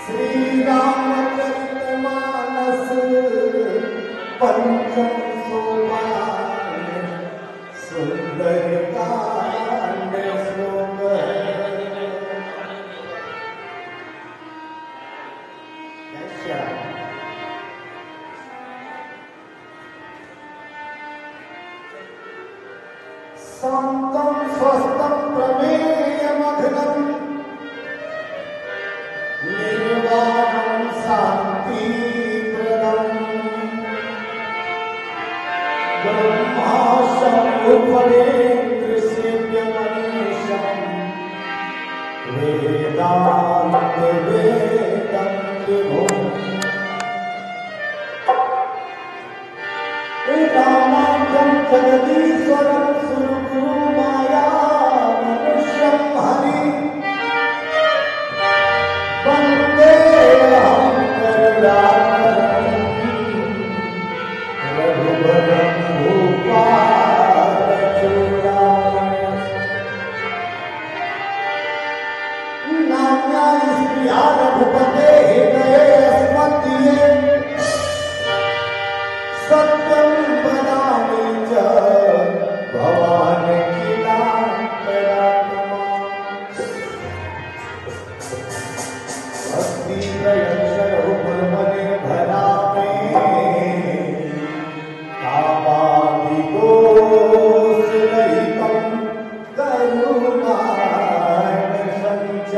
श्री रामचरितमानस पंचम सोपान सुंदरकांड श्लोक है। शांतम स्वस्थम प्रमेयमघनम निर्वाणं शांतिप्रदं ब्रह्माशमुपदेन्द्रसेव्यमनीशं वेदान्तवेदं विभुम् रामाख्यं जगदीश्वरं सुरगुरुमाया मनुष्यं हरि वन्देऽहं करुणाकरं रघुवरं भूपालचूडामणिं नान्या स्त्रिया रघुपते हृदये अस्मदीये सत्यं वदामि च भवान् किलान्तरात्मा भक्ति प्रयक्षरहुर्मनिर्भरा मे कामादिदोषरहितं करुणार्णवं च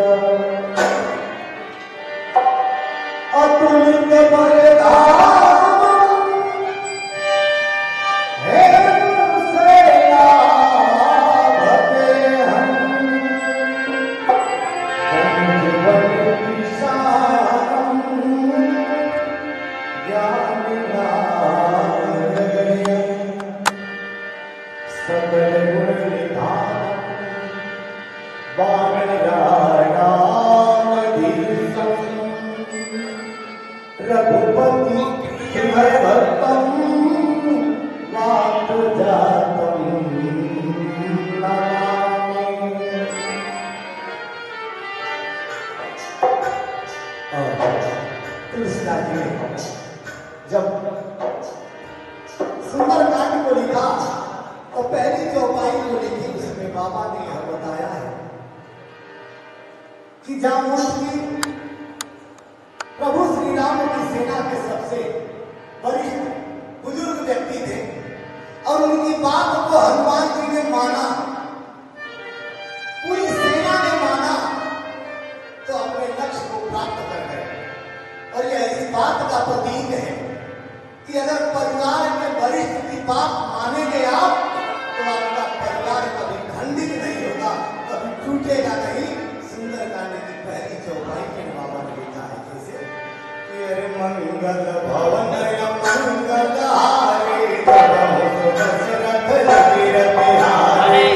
अतुलितबलधामम् रघुपति भक्तं वातजातं नमामि। तुलसीदास जी ने जब सुंदरकांड को लिखा और पहली चौपाई को लिखी उसमें बाबा ने यह बताया है कि जामुन की प्रभु श्री राम की सेना के सबसे वरिष्ठ बुजुर्ग व्यक्ति थे और उनकी बात को हनुमान जी ने माना, पूरी सेना ने माना तो अपने लक्ष्य को प्राप्त कर गए। और यह इस बात का प्रतीक है कि अगर परिवार में वरिष्ठ की बात मानेंगे आप तो आपका परिवार कभी खंडित नहीं होगा, कभी टूटेगा नहीं। सुंदरकांड की पहली चौपाई में बाबा ने लिखा है जैसे मंगल भवन मंगल हारे दशरथ अजीर बिहारी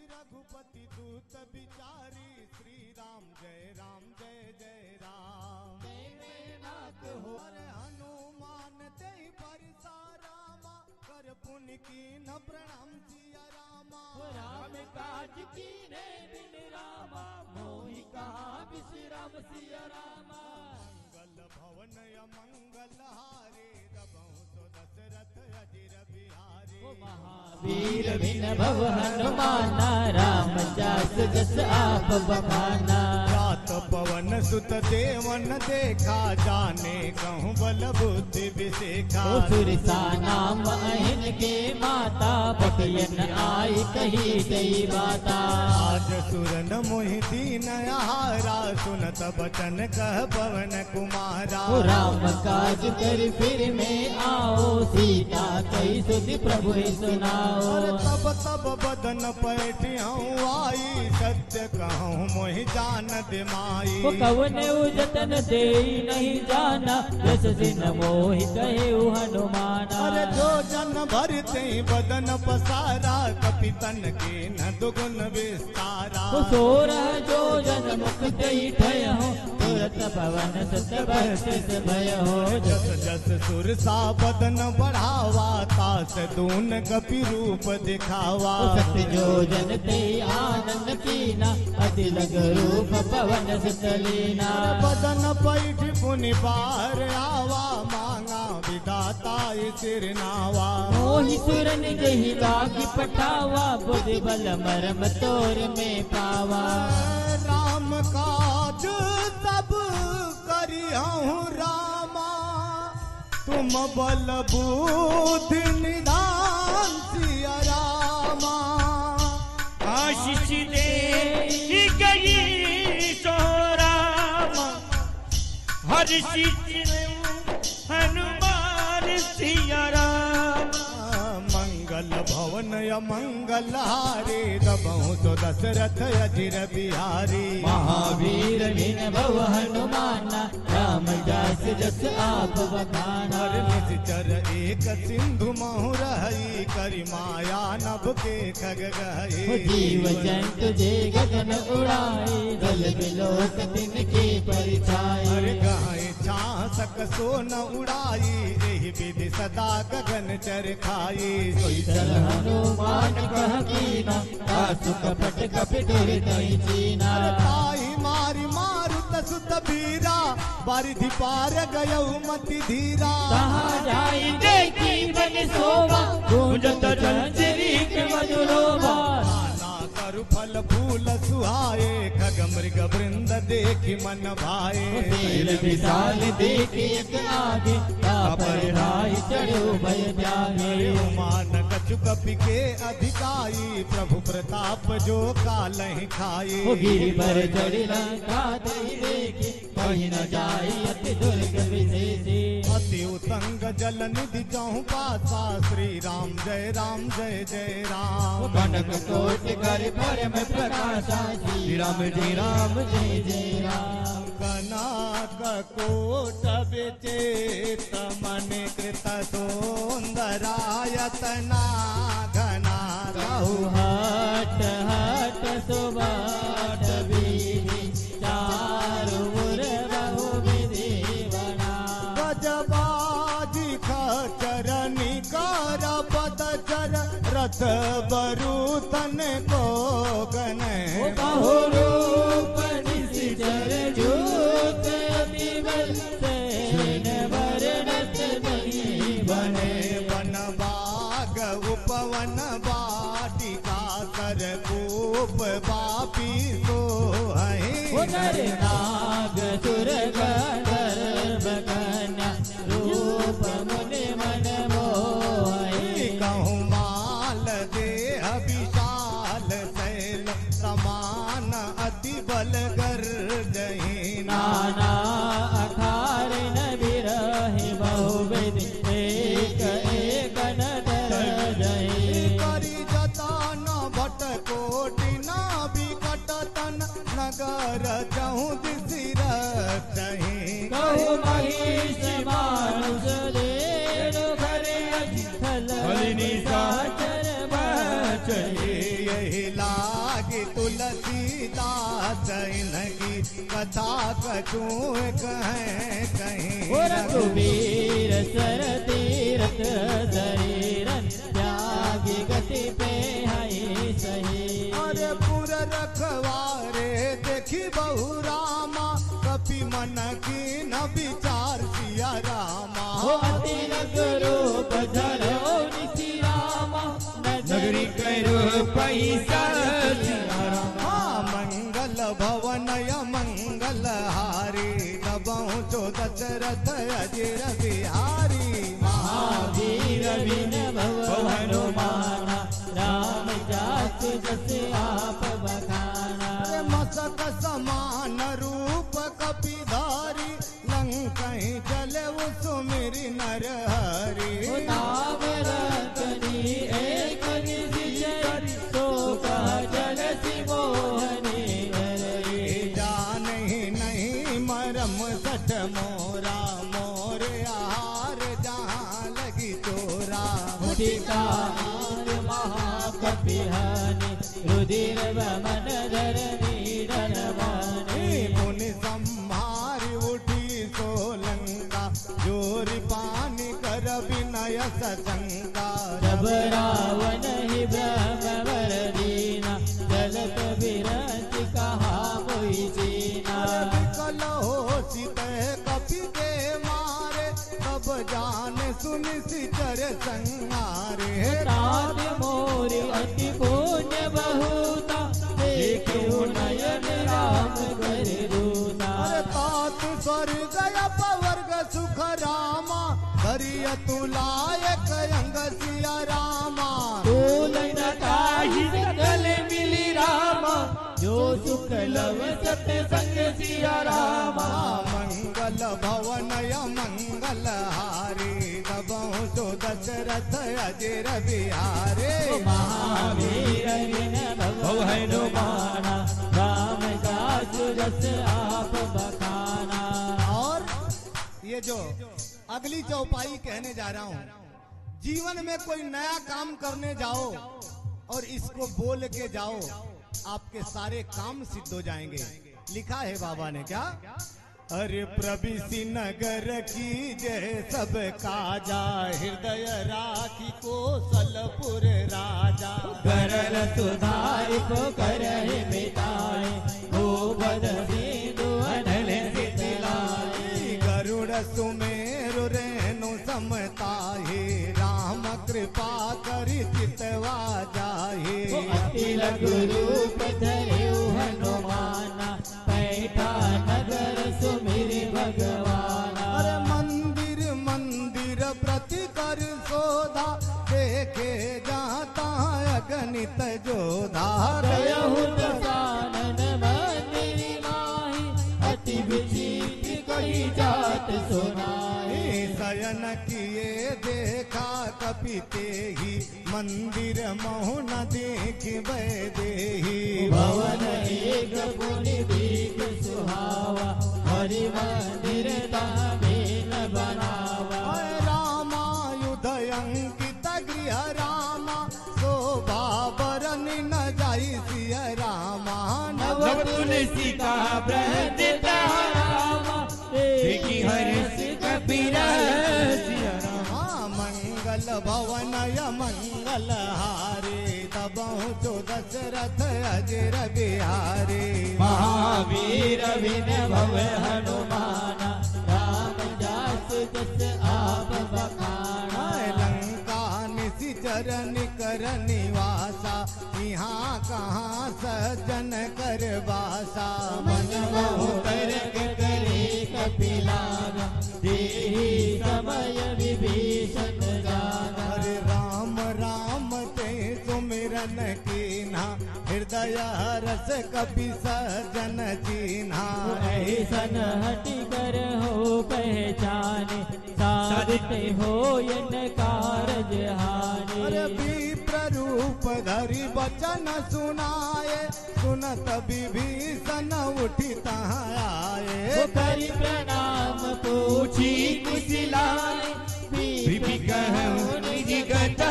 रघुपति दूत बिचारी श्री राम जय जय राम नाथ हो हनुमान जय परसा रामा कर पुण्य की न प्रणाम सिया रामा राम काज की ने बिन रामा मोहि कहा विश्राम सिया रामा मंगल भवन मंगल हारे रघुवंश दशरथ अजीर बिहारी महावीर बिन भव हनुमान राम जस आप बखाना। रात पवन सुत देवन देखा जाने कहूँ बल बुद्धि विशेखा। सुरसा नाम अहिन के माता पटियन आई कही गई बाता। आज सुरन मोहि दीन आहारा सुनत बचन कह पवन कुमारा। राम काज कर फिर में आओ सीता कई सुधि प्रभु सुनाओ। तब तब बदन पैठियाँ आई सत्य कहूँ मोहि जान दिमाई। कवन उजतन दे नहीं जाना जस सिन मोहि कहे हनुमाना। अरे जो जन भरते बदन पसारा कपितन के न दुगुन विस्तारा। सोरह जो जन मुख दई ठय हो तुरत पवन सुत बरसिस भय हो। जस जस सुरसा बदन बढ़ावा तास दून कपि रूप दिखावा। सत्य जो जन ते आनंद कीना अति लग रूप पवन सुत लीना। बदन पैठ पुनि पार आवा मांगा विदाता सिरनावा। मोहि सुरन जही लागी पठावा बुद्धि बल मरम तोर में पावा। राम काज सब करिहूँ रामा तुम बल बुद्धि निधान सिया रामा। आशीष दे गई सो राम हर्षित हनुमान सिया राम। मंगल भवन अमंगल हारे दबहु तो दशरथ अजिर बिहारी। महावीर बिन भव हनुमाना राम जास जस आप बखाना। निश्चर एक सिंधु महु रही करि माया नभ के खग गई। जीव जंतु जे गगन उड़ाई जल बिलोक तिनके परिछाई। हर गाय छासक सो न उड़ाई एहि विधि सदा गगन चर खाई। चल हनुमान कह कीना कासु कपट कपिटुर तई चीना। ताई मारी मारुत सुत बीरा बारिधि पार गयऊ मति धीरा। कहाँ जाई देखी बन सोवा गूंजत जंजरी के मधुरोबा। करु फल फूल सुहाए खग मृग वृंद देखि मन भाए। तेल विशाल देखी एक आगे तापर राई चढ़ो भय जागे। मान कछु कपि के अधिकाई प्रभु प्रताप जो कालहि खाई। गिरि पर चढ़ी लंका दई देखी कहीं न जाई अति दुर्ग विशेषी। अति उतंग जल निधि जहु पासा श्री राम जय जय राम। कनक कोटि कर परम प्रकाशा श्री राम जय राम। कनक कोट विचेत मन कृत सुंदरायतना घना। कहु हट हट सुबाट विधि चारु मुर बहु विधि बना। गजबाजी खचरनी कर पद चर रथ बरूतन को गन। बहु रूप निशिचर जूत अति बल सेन वर्णत नहीं बने। वन बाग उपवन वाटिका सरकूप पापी सो नर नाग सुर गंधर्व कन्या रूप मुनि मन मोहि। कहूँ माल देह विशाल शैल समान अति बल गर्जहि। नाना अखार न विरहि बहुविधि एक एक न जहि। करि जतन भट कोटि न विकट तन नगर चहु दिशि रचहि। कहु महिष मानुष देनु घरे अस्थल निशाचर बचहि। यही लागी तुलसीदास इनकी कथा कछु कहीं। रघुवीर सर तीरथ शरीरन त्यागी गति पे हई सही। अरे पुर रखवारे देखी बहु रामा कपि मन की न विचार सिया रामा। अति रूप धरो निशि रामा नगरी करो पैसा। भवनय मंगल हारी दबहु जो दशरथ अजिर बिहारी महावीर विन भव हनुमाना राम जासु जस आप बखाना मसक समान रूप कपिधारी लंकहि जलउ सुमिरि नर हरि नाम रतनी एक निश्चय तो कह जलसि मोहनी हरे जानहि नहीं मरम सठ मोरा मोर आहार जहाँ लगी चोरा मुठिका महाकपिहानि रुधिर वमन धरणी धनवानी मुनि संहार उठी सोलंका जोरि पानी कर विनय सशंका जब रावण ही ब्रह्मवर दीना जलत विरच कहा मोहि चीना विकल हो सित कपि के मारे तब जान सुनि सिचर संहारे तात मोरि अति पुण्य बहुता देखो नयन राम कर दूता तात स्वर्ग अपवर्ग सुख रामा धरिय तुलायक अंग सिया रामा तोलन काही सकल मिली रामा जो सुख लव सत संग सिया रामा मंगल भवनय मंगल हारी दबहु जो दशरथ अजिर बिहारे महावीर विन भव हनुमाना राम जासु जस आप बखाना। और ये जो अगली चौपाई कहने जा रहा हूं, जीवन में कोई नया काम करने जाओ और इसको बोल के जाओ, आपके सारे काम सिद्ध हो जाएंगे। लिखा है बाबा ने क्या, अरे प्रभिसी नगर की जय सब काजा हृदय राखी कौशलपुर राजा करल सुधार को करहि मिटाए गोबद सिंधु अनल सितलाए गरुड़ सुमेरु रेणु समताहे राम कृपा करि चितवा जाहे अति लघु रूप धरऊ हनुमाना पैठा नगर सुमिरि भगवाना। अरे मंदिर मंदिर प्रति कर शोधा देखे जाता अगणित जोधा दयहु दसानन मंदिर माहि अति विचित्र कही जात सुनाई शयन किए देखा कपिते ही मंदिर महु न देख देही भवन एक पुनि दीप सुहावा हरि मंदिर ताबेन बनावा रामायुध अंकित गृह रामा शोभा बरनि न जाई सिय रामा नव तुलसी का ब्रहद रामा देखी हर्ष कबीर सिया रामा। मंगल भवनय मंगल हारे तबहु जो दशरथ अजिर बिहारी महावीर विन भव हनुमाना राम जासु जस आप बखाना। लंका निशिचर निकर निवासा यहाँ कहाँ सज्जन कर बासा मन बहु करक करे कपिलागा देहि समय विभीषण जागा। हरे राम राम ते सुमिरन कीन्हा हृदय रस कपि सजन चीन्हा ऐसन हटि कर हो पहचाने साधते हो यन कारज हानि। अरे विप्र रूप धरि वचन सुनाए सुनत विभीषण उठि तहाँ आए करि प्रणाम पूछी कुशलाए विधि कहु निज गता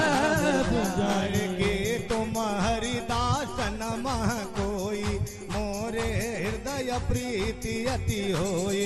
हर के तुम हरिदासन मह कोई मोरे हृदय प्रीति अति होई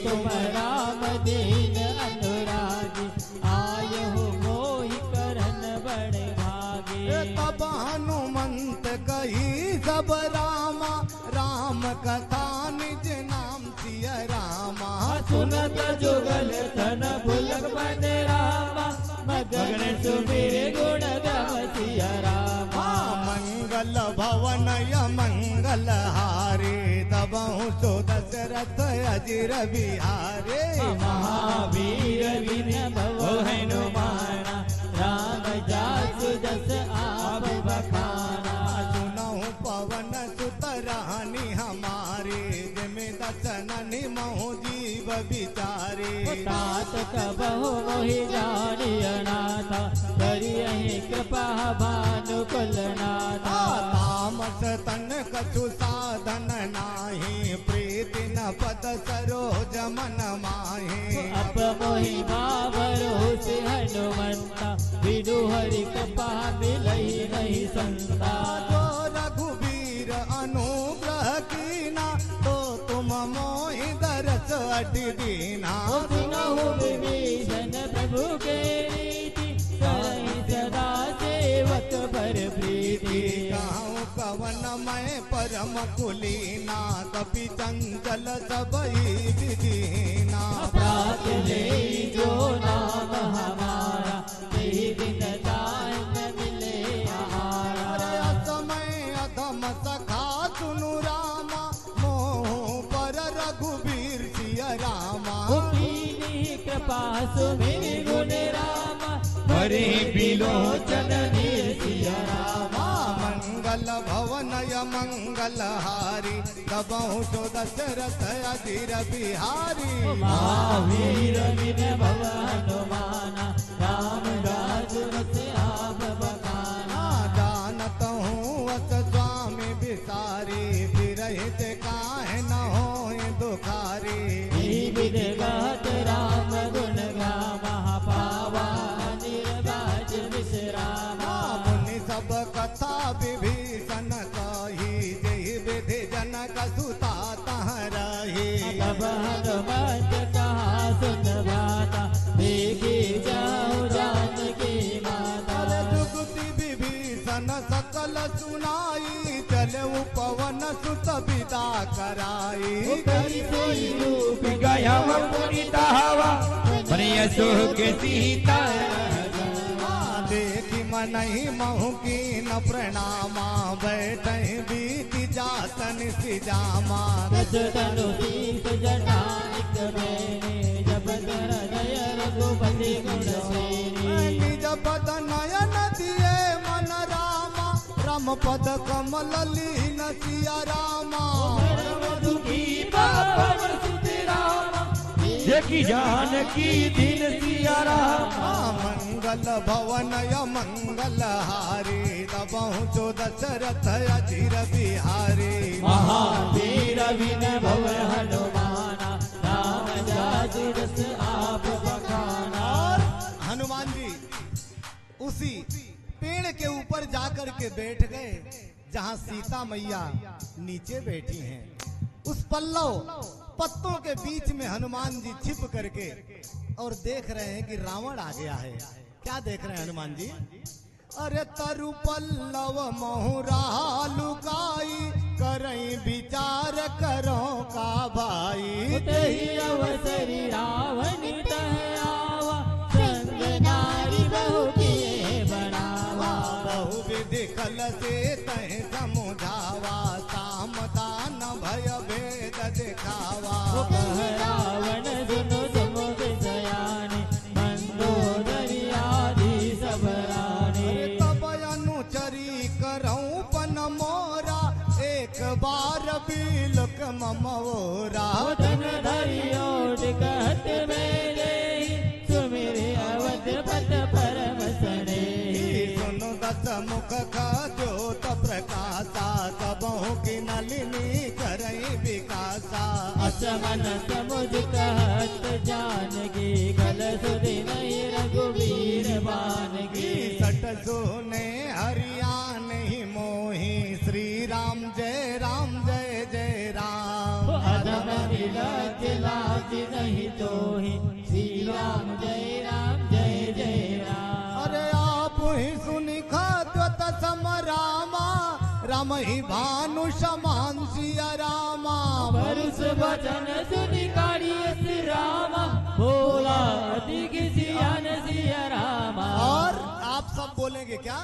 तुम राम दीन अनुरागी आय हो मोहि करन बड़े भागे। तब हनुमंत कही सब रामा राम कथा निज नाम सिय रामा सुनत जुगल तन भुलक बन रामा मगन सुमिर गुण गम सिया रामा। मंगल भवनय मंगल हारी हमारे दबहु सो दशरथ अजीर बिहारे महावीर विन भव हनुमाना राम जासु जस आप बखाना सुनहु पवन सुत रानी हमारे जिमे दसन निमहु जीव बिचारे तात कबहु मोहि जानिय नाथा करियहि कृपा भानुकुल नाथा तामस तन कछु साधन नाही प्रीति न पद सरोज मन माहे अप मोहि भावरो से हनुमंता विदु हरि कृपा मिलहि नहीं संता जो रघुवीर अनुग्रह कीना तो तुम मोहि दरस अति दीना सुनहु विभीषण प्रभु के रीति करहि सदा सेवक पर प्रीति गाँव कवन मैं परम कुलीना कपि चंचल सबई विदीना प्रात ले जो नाम हमारा तेहि दिन दाय न मिले आहारा अरे असमय अधम सखा सुनु रामा मोह पर रघुवीर सिय रामा कीन्ही कृपा सुमिरि गुण रामा हरे बिलोचन धीर सिय रामा मंगल भवनय मंगल हारी दबहु सो दशरथ अधीर बिहारी महावीर विन भव हनुमाना राम राजु रस आप बखाना जानत हूँ अस स्वामी बिसारी फिरहित काहे न होए दुखारी विध गात राम गुण गामा पावा निर्वाज विश्रामा मुनि सब कथा विभीषण कही जय विधि जनक सुता तह रही तब हनुमत कहा सुन बाता देखी जाऊं जानकी माता जुगति विभीषण सकल सुनाई चले पवन सुत विदा कराई करी सोई रूप गया पुनीता हवा प्रिय सुख सीता देखी मनहि महु की न प्रणामा बैठ बीत जातन सिजामा तनु शीस जटानिक मैंने जब तर दय रघुपति गुण सेनी निज पद नयन दिए मन रामा रम पद कमल लीन सिया रामा दुखी पावन सुत रामा देखी जानकी दिन सिया राम मंगल भवनय मंगल हारी दबहु सो दशरथ अधीर बिहारी महावीर विन भव हनुमाना राम जासु रस आप बखाना और हनुमान जी उसी पेड़ के ऊपर जाकर के बैठ गए जहां सीता मैया नीचे बैठी हैं। उस पल्लव पत्तों के बीच में हनुमान जी छिप करके और देख रहे हैं कि रावण आ गया है। क्या देख रहे हैं हनुमान जी? अरे तरु पल्लव मोहरा लुकाई करई विचार करो का भाई तेहि अवसरी रावण तह आवा संग नारी बहु किए बनावा बहु विधि कल से तह समुझावा साम दान भय भेद दिखावा कह रावण सुनो समुझ सयाने मंदोदरी आदि सब रानी तब अनुचरी करऊं पन मोरा एक बार बिलक ममोरा धन धरियोट कहत मेरे सुमिरे अवध पत परम सने सुनो दस मुख का ज्योत प्रकाशा सबों की नलिनी करई विकासा असमन समुझ कहत जानकी कल सुधि नहीं रघुवीर बानकी सट सोने हरियाण ही मोही श्री राम जय जय राम अधम विलज लाज नहीं तोहि श्री राम जय राम अरे आप ही सुनि खाद्वत सम रामा राम ही भानु समान सिया रामा वरुष वचन सुनि काढ़िय श्री रामा भोला अधिक सियान सिया रामा और आप सब बोलेंगे क्या?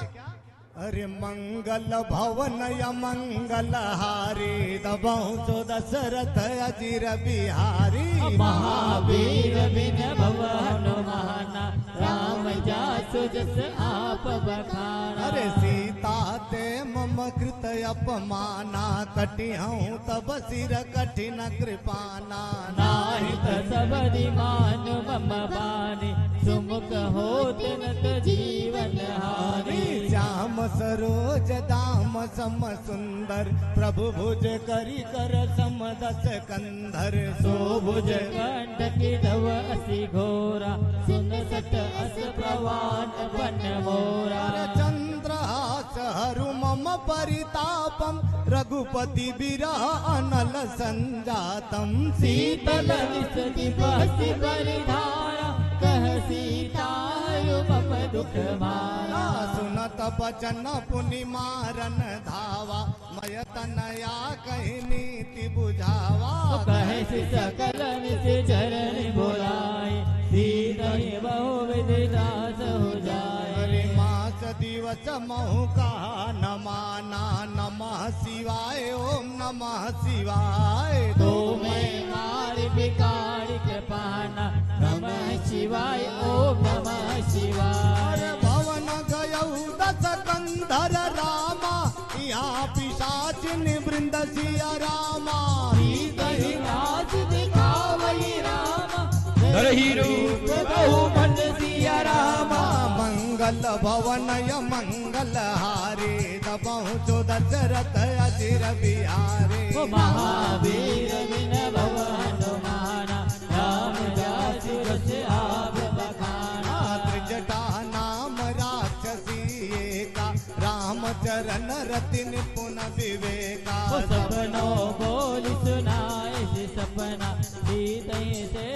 अरे मंगल भवन या मंगल हारी दबाऊं तो दशरथ अजीर बिहारी। महावीर बिन भव हनुमाना राम जासु जस आप बखाना। अरे सीता ते मम कृत अपमाना कटिहूँ तब सिर कठिन कृपाना। नाहित सबदि मानु मम बानी सुमुख होत नत जीवन हानि। श्याम सरोज दाम सम सुंदर प्रभु भुज करी कर सम दस कंधर। सो भुज कंठ की धव असि घोरा सुन सत अस प्रवान बन मोरा। चंद्रहास हरु मम परितापम रघुपति बिरह अनल संजातम। शीतल निसति बहसि परिधारा कह सीतायु मम दुख मारा। सुनत बचन पुनि मारन धावा मय तनया कहि नीति बुझावा। कहे सकल निस चरण बोलाए सीतहि बहु विधि दास हो जाए। हरि मास दिवस महु कहा न माना नमः शिवाय ओम नमः शिवाय। तो मैं मारि बिगाड़ कृपाना नमः शिवाय ओम नमः शिवाय। भवन गयऊ दस कंधर रामा यहाँ पिशाचिन वृंद सिया रामा। सीतहि नाच दिखावई रामा धरहि रूप बहु मन सिया रामा। मंगल भवन य मंगल हारे दबहु जो दशरथ अजीर बिहारे। महावीर बिन भव हनुमाना राम जासु जस आप बखाना। त्रिजटा नाम राक्षसी एका रामचरण रति निपुण विवेका। सपनो बोल सुनाए से सपना सीतहि से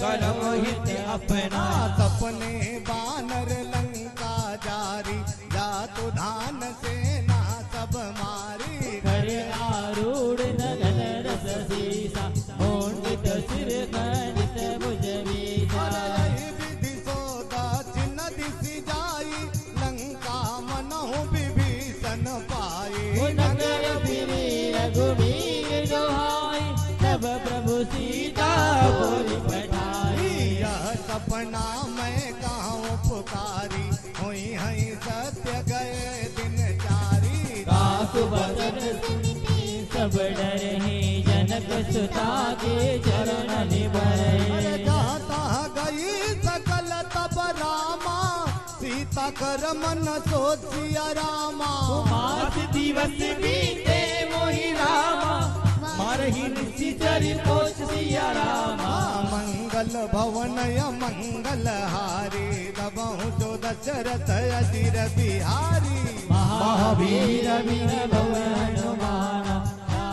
करम हित अपना। सपने बानर लंका जारी जातु धान सेना सब मारी। खड़े आरूढ़ नगन रस सीसा मोंडित सिर खंडित भुज बीसा। विधि सोदा चिन्ह दिशि जाई लंका मनहु विभीषण पाई। नगर फिरी रघुवीर दोहाई तब प्रभु सीता बोली पठाई। यह सपना मैं कहूँ पुकारी हुई हई सत्य गए दिन चारी। काकु बदन सुनती सब डरे जनक सुता के चरण निभरे। जाता गई सकल तब रामा सीता कर मन सोचिया रामा। मास दिवस बीते मोहि रामा मारहि निशिचर पोष सिया रामा। मंगल भवन य मंगल हारी दबहु जो दशरथ अजीर बिहारी। महावीर बिन भव हनुमाना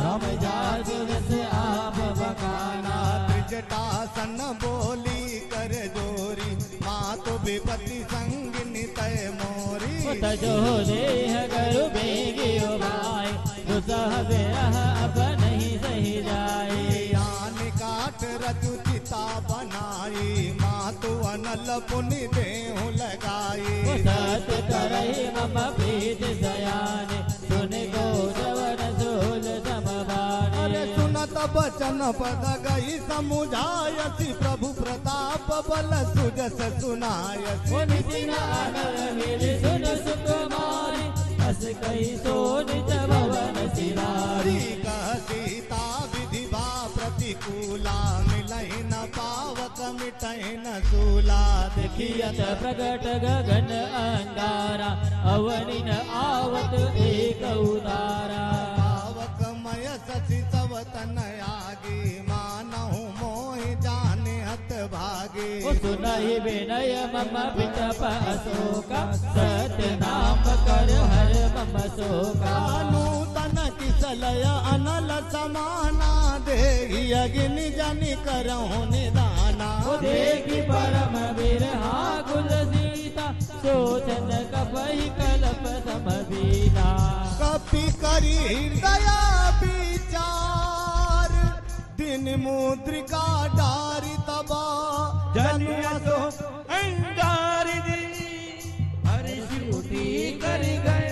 राम जासु जस आप बखाना। त्रिजटासन बोली कर जोरी मातु विपति संगिनी तय मोरी। तजो देह गरु बेगी उबाय दुसह बिरह अब नहीं सही जाए। यान काट रचु चिता बनाई मातु अनल पुनि देहु लगाई। सत करहि मम प्रीत सयाने सुन को जवन सोल समबाने। अरे सुनत बचन पद गई समुझायसी प्रभु प्रताप बल सुजस सुनायसी। मुनि सिन अनर मिल सुन सुकुमारी अस कहि सोन भवन सिरारी। कह सीता विधि भा प्रतिकूला मिलहि न पावक मिटहि न सूला। देखियत प्रगट गगन अंगारा अवनि न आवत एक उतारा। पावक मय सचि तव तन आगे मानहु मोहि जाने हत भागे। सुनहि विनय मम विटप अशोका सत्य नाम कर हर मम शोका। नूतन किसलय अनल समाना देहि अग्नि जनि करहु निदाना। देखि परम बिरहा कुल सीता सोचन कपहि कलप समबीता। कपि करी हृदय विचार दिन मुद्रिका डारी तबा। जनिया तो अंगार दी हरि शिवटी कर गए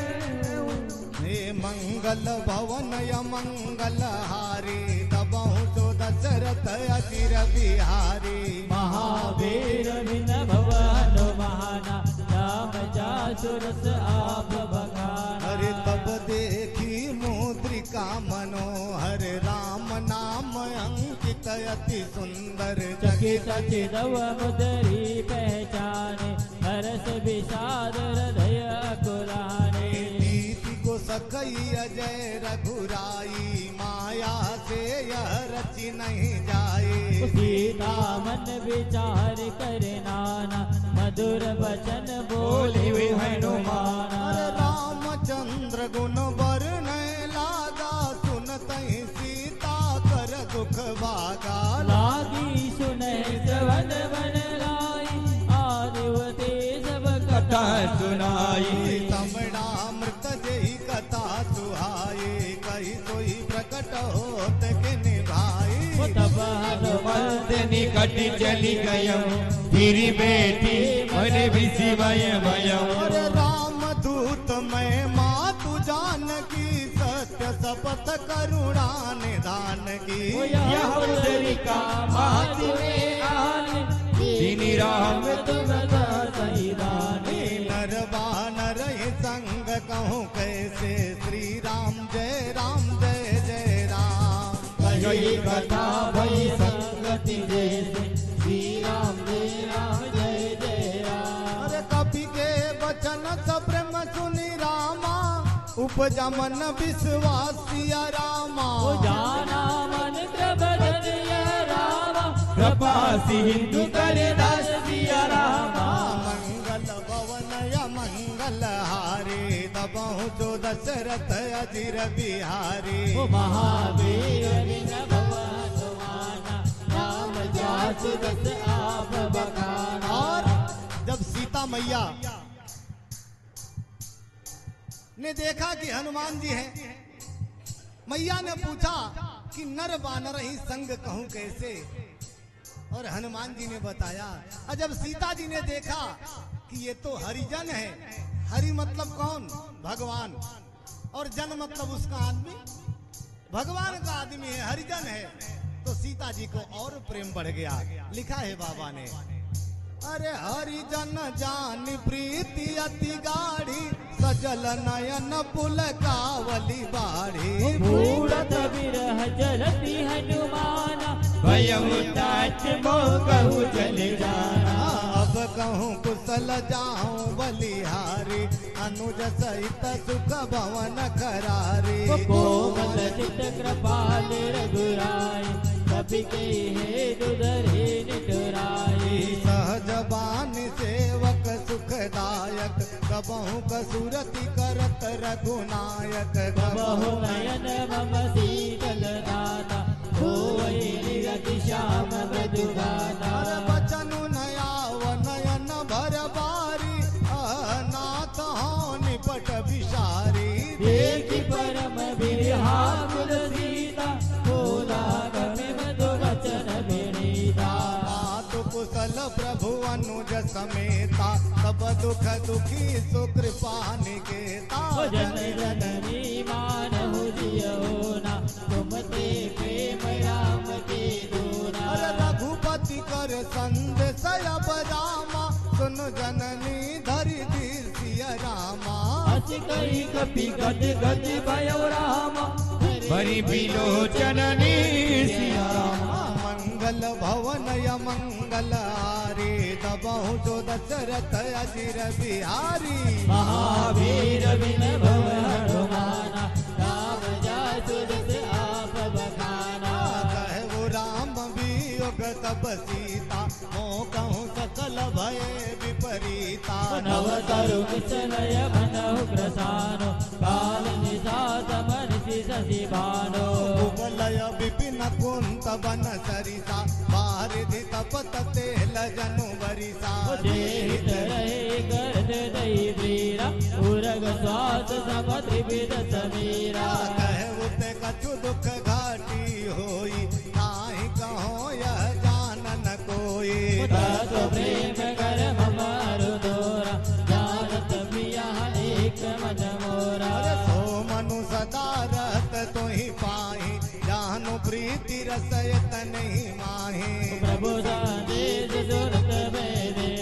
मंगल भवन मंगल हारी दबहु जो दशरथ अचिर बिहारी महावीर विन भव हनुमाना राम जासुरस आप बखाना हरे तब देखी मुद्रिका मनोहर राम नाम अंकित अति सुंदर चकित चिदव मुदरी पहचाने हरस विषाद हृदय कुलाने नीति को सकई अजय रघुराई माया से यह रचि नहीं जाए सीता मन विचार कर नाना मधुर वचन बोले हनुमाना अरे रामचंद्र गुण वर्ण लागा सुनतहि सीता कर दुख भागा लागी सुनहि श्रवण बन लाई आदिवते सब कथा सुनाई तमणामृत जही कथा सुहाए कही सोई प्रकट होत के निभाई तब हनुमंत निकट चली गयम फिर बैठी मन विसिमय भयम अरे राम दूत मैं मातु जानकी सत्य शपथ करुणा निधान की यह उदरिका मात में आने दिन राम तुम सही दाने नर बानर ही संग कहूँ कैसे श्री राम जय जय राम कही कथा भई संगति जैसे श्री राम जय जय राम अरे कपि के वचन सप्रेम सुनि रामा उपजा मन विश्वास सिया रामा जाना मन प्रबदन रामा कृपा सिंधु कर दास सिया रामा मंगल भवन मंगल हारे दबहु जो दशरथ अजिर बिहारी महावीर विन भव हनुमाना राम जासु दस आप बखाना और जब सीता मैया ने देखा कि हनुमान जी हैं, मैया ने पूछा कि नर बानर ही संग कहूं कैसे, और हनुमान जी ने बताया। और जब सीता जी ने देखा कि ये तो हरिजन है, हरि मतलब कौन? भगवान, और जन मतलब उसका आदमी, भगवान का आदमी है, हरिजन है, तो सीता जी को और प्रेम बढ़ गया। लिखा है बाबा ने, अरे हरिजन जान प्रीति अति गाढ़ी, सजल नयन पुलकावली बाढ़ी। मूरत विरह जलती हनुमाना भयम ताच मोह कहु चल जाना अब कहूँ कुशल जाऊं बलिहारी, अनुज सहित सुख भवन करारी। कोमल चित कृपाल रघुराई, कभी के हे दुधरे निठुराई। सहज बानी सेवक सुखदायक, कबहु कसुरति करत रघुनायक। बहु नयन मम शीतल दाता, होई निरति श्याम मधुगाता। बचनु नयाव नयन भर बारी, अनाथ हो निपट विषारी। देखि परम विरहाकुल सीता, बोला गमे मधु वचन विनीता। मातु कुशल प्रभु अनुज समेता, सब दुख दुखी सुकृपा निकेता। जन जननी मानहु जियो ना, तुम ते प्रेम राम के दूना। अरे रघुपति कर संदेश अब रामा, सुन जननी धरि धीर सिया रामा। अस कही कपि गद गद भयो रामा, बरी बिलोचन सिया रामा मंगल भवन मंगल हारी, दबहु जो दशरथ अजिर बिहारी। महावीर विन भव हनुमाना, राम जासु दस आप बखाना। कहे वो राम वियोग तब सीता, मोह कहूँ सकल भय विपरीता। नव तरु किसनय भनहु ग्रसानो, काल निसात मनसि शशि भानो। कुबलय विपिन कुंत बन सरिता, बारिधि तपत तेल जनु बरिसा। जेहित रहे गर्द दई वीरा, उरग स्वास सब त्रिविध समीरा। कहे उते कछु दुख घाटी होई, ताहि कहो यह जानन कोई। तो प्रेम कर ममारु दोरा, जानत बिया एक मन मोरा। अरे सो मनु सदा प्रीति रसयत नहीं माहे। प्रभु संदेश सुरत मेरे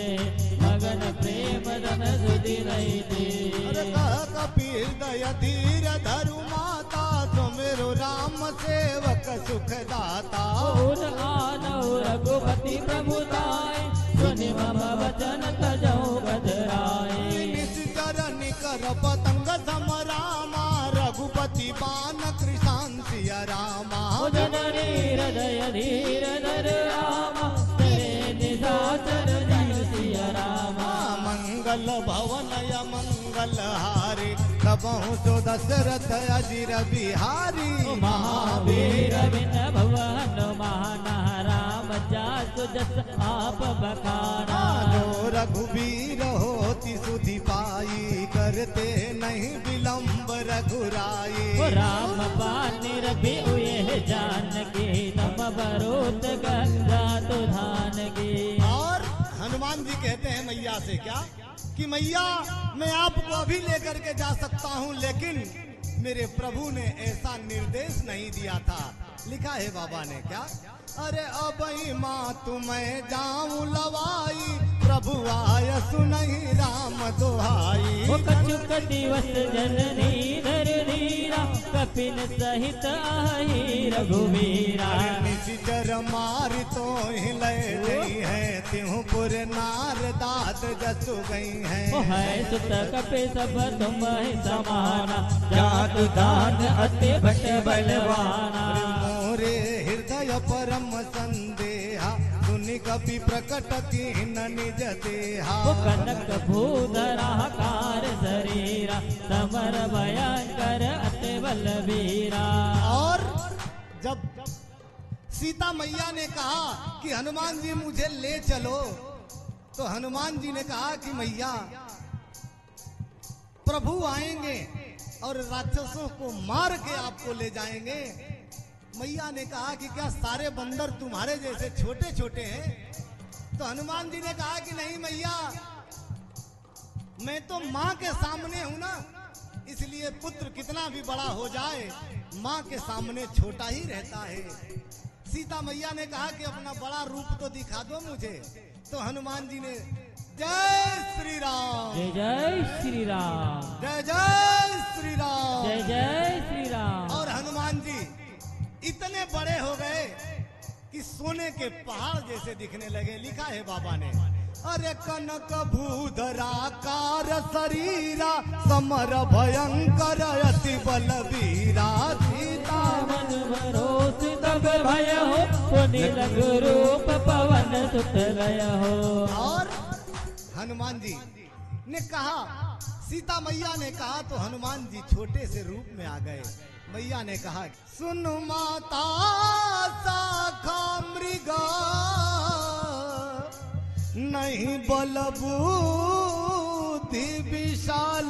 मगन प्रेम धन सुधि नहीं दे। अरे कह कपिल दया धीर धरु माता तुमेरो राम सेवक सुख दाता। और आनौ रघुपति प्रभुताय सुनि मम वचन तजौ गधराय। निश्चर निकर पतंग सम रामा रघुपति बान कृशान सिया रामा। जननी हृदय धीर धर रामा तेरे निशाचर जन सिया रामा। मंगल भवनय मंगल हारी तबहु तो दशरथ अजिर बिहारी। महावीर बिन भवन माना राम जासु जस आप बखाना। जो रघुबीर होती सुधि पाई करते नहीं विलंब रघुराई। राम पानी रवि उये जानकी तम बरोत गंगा तुधान की। और हनुमान जी कहते हैं मैया से क्या कि मैया मैं आपको अभी लेकर के जा सकता हूँ, लेकिन मेरे प्रभु ने ऐसा निर्देश नहीं दिया था। लिखा है बाबा ने क्या, अरे अब माँ तुम्हें जाऊं लवाई प्रभु आय सुनहि राम दुहाई। कछुक दिवस जननी धर धीरा कपिल सहित आई रघुवीरा। निशिचर मारि तो हिलय गई है त्योंपुर नार दात जसु गई है। सुत कपि सब तुम समाना जातु दान अति भट बलवाना। मोरे हृदय परम संदेहा सुनि कपि प्रकट कीन निज देहा। कनक भूधरा कार शरीरा समर भयंकर अति बलवीरा। और जब सीता मैया ने कहा कि हनुमान जी मुझे ले चलो, तो हनुमान जी ने कहा कि मैया प्रभु आएंगे और राक्षसों को मार के आपको ले जाएंगे। मैया ने कहा कि क्या सारे बंदर तुम्हारे जैसे छोटे छोटे हैं? तो हनुमान जी ने कहा कि नहीं मैया, मैं तो माँ के सामने हूं ना, इसलिए पुत्र कितना भी बड़ा हो जाए माँ के सामने छोटा ही रहता है। सीता मैया ने कहा कि अपना बड़ा रूप तो दिखा दो मुझे। तो हनुमान जी ने जय श्री राम, जय जय श्री राम, जय जय श्री राम, जय जय श्री राम। और हनुमान जी इतने बड़े हो गए कि सोने के पहाड़ जैसे दिखने लगे। लिखा है बाबा ने, अरे कनक भूधराकार शरीरा समर भयंकर अति बलवीरा। सीता मन भरोस तब भय हो पुनि लघु रूप पवन सुत गय हो। और हनुमान जी ने कहा, सीता मैया ने कहा तो हनुमान जी छोटे से रूप में आ गए। मैया ने कहा, सुन माता शाखा मृगा नहीं बल बुद्धि विशाल।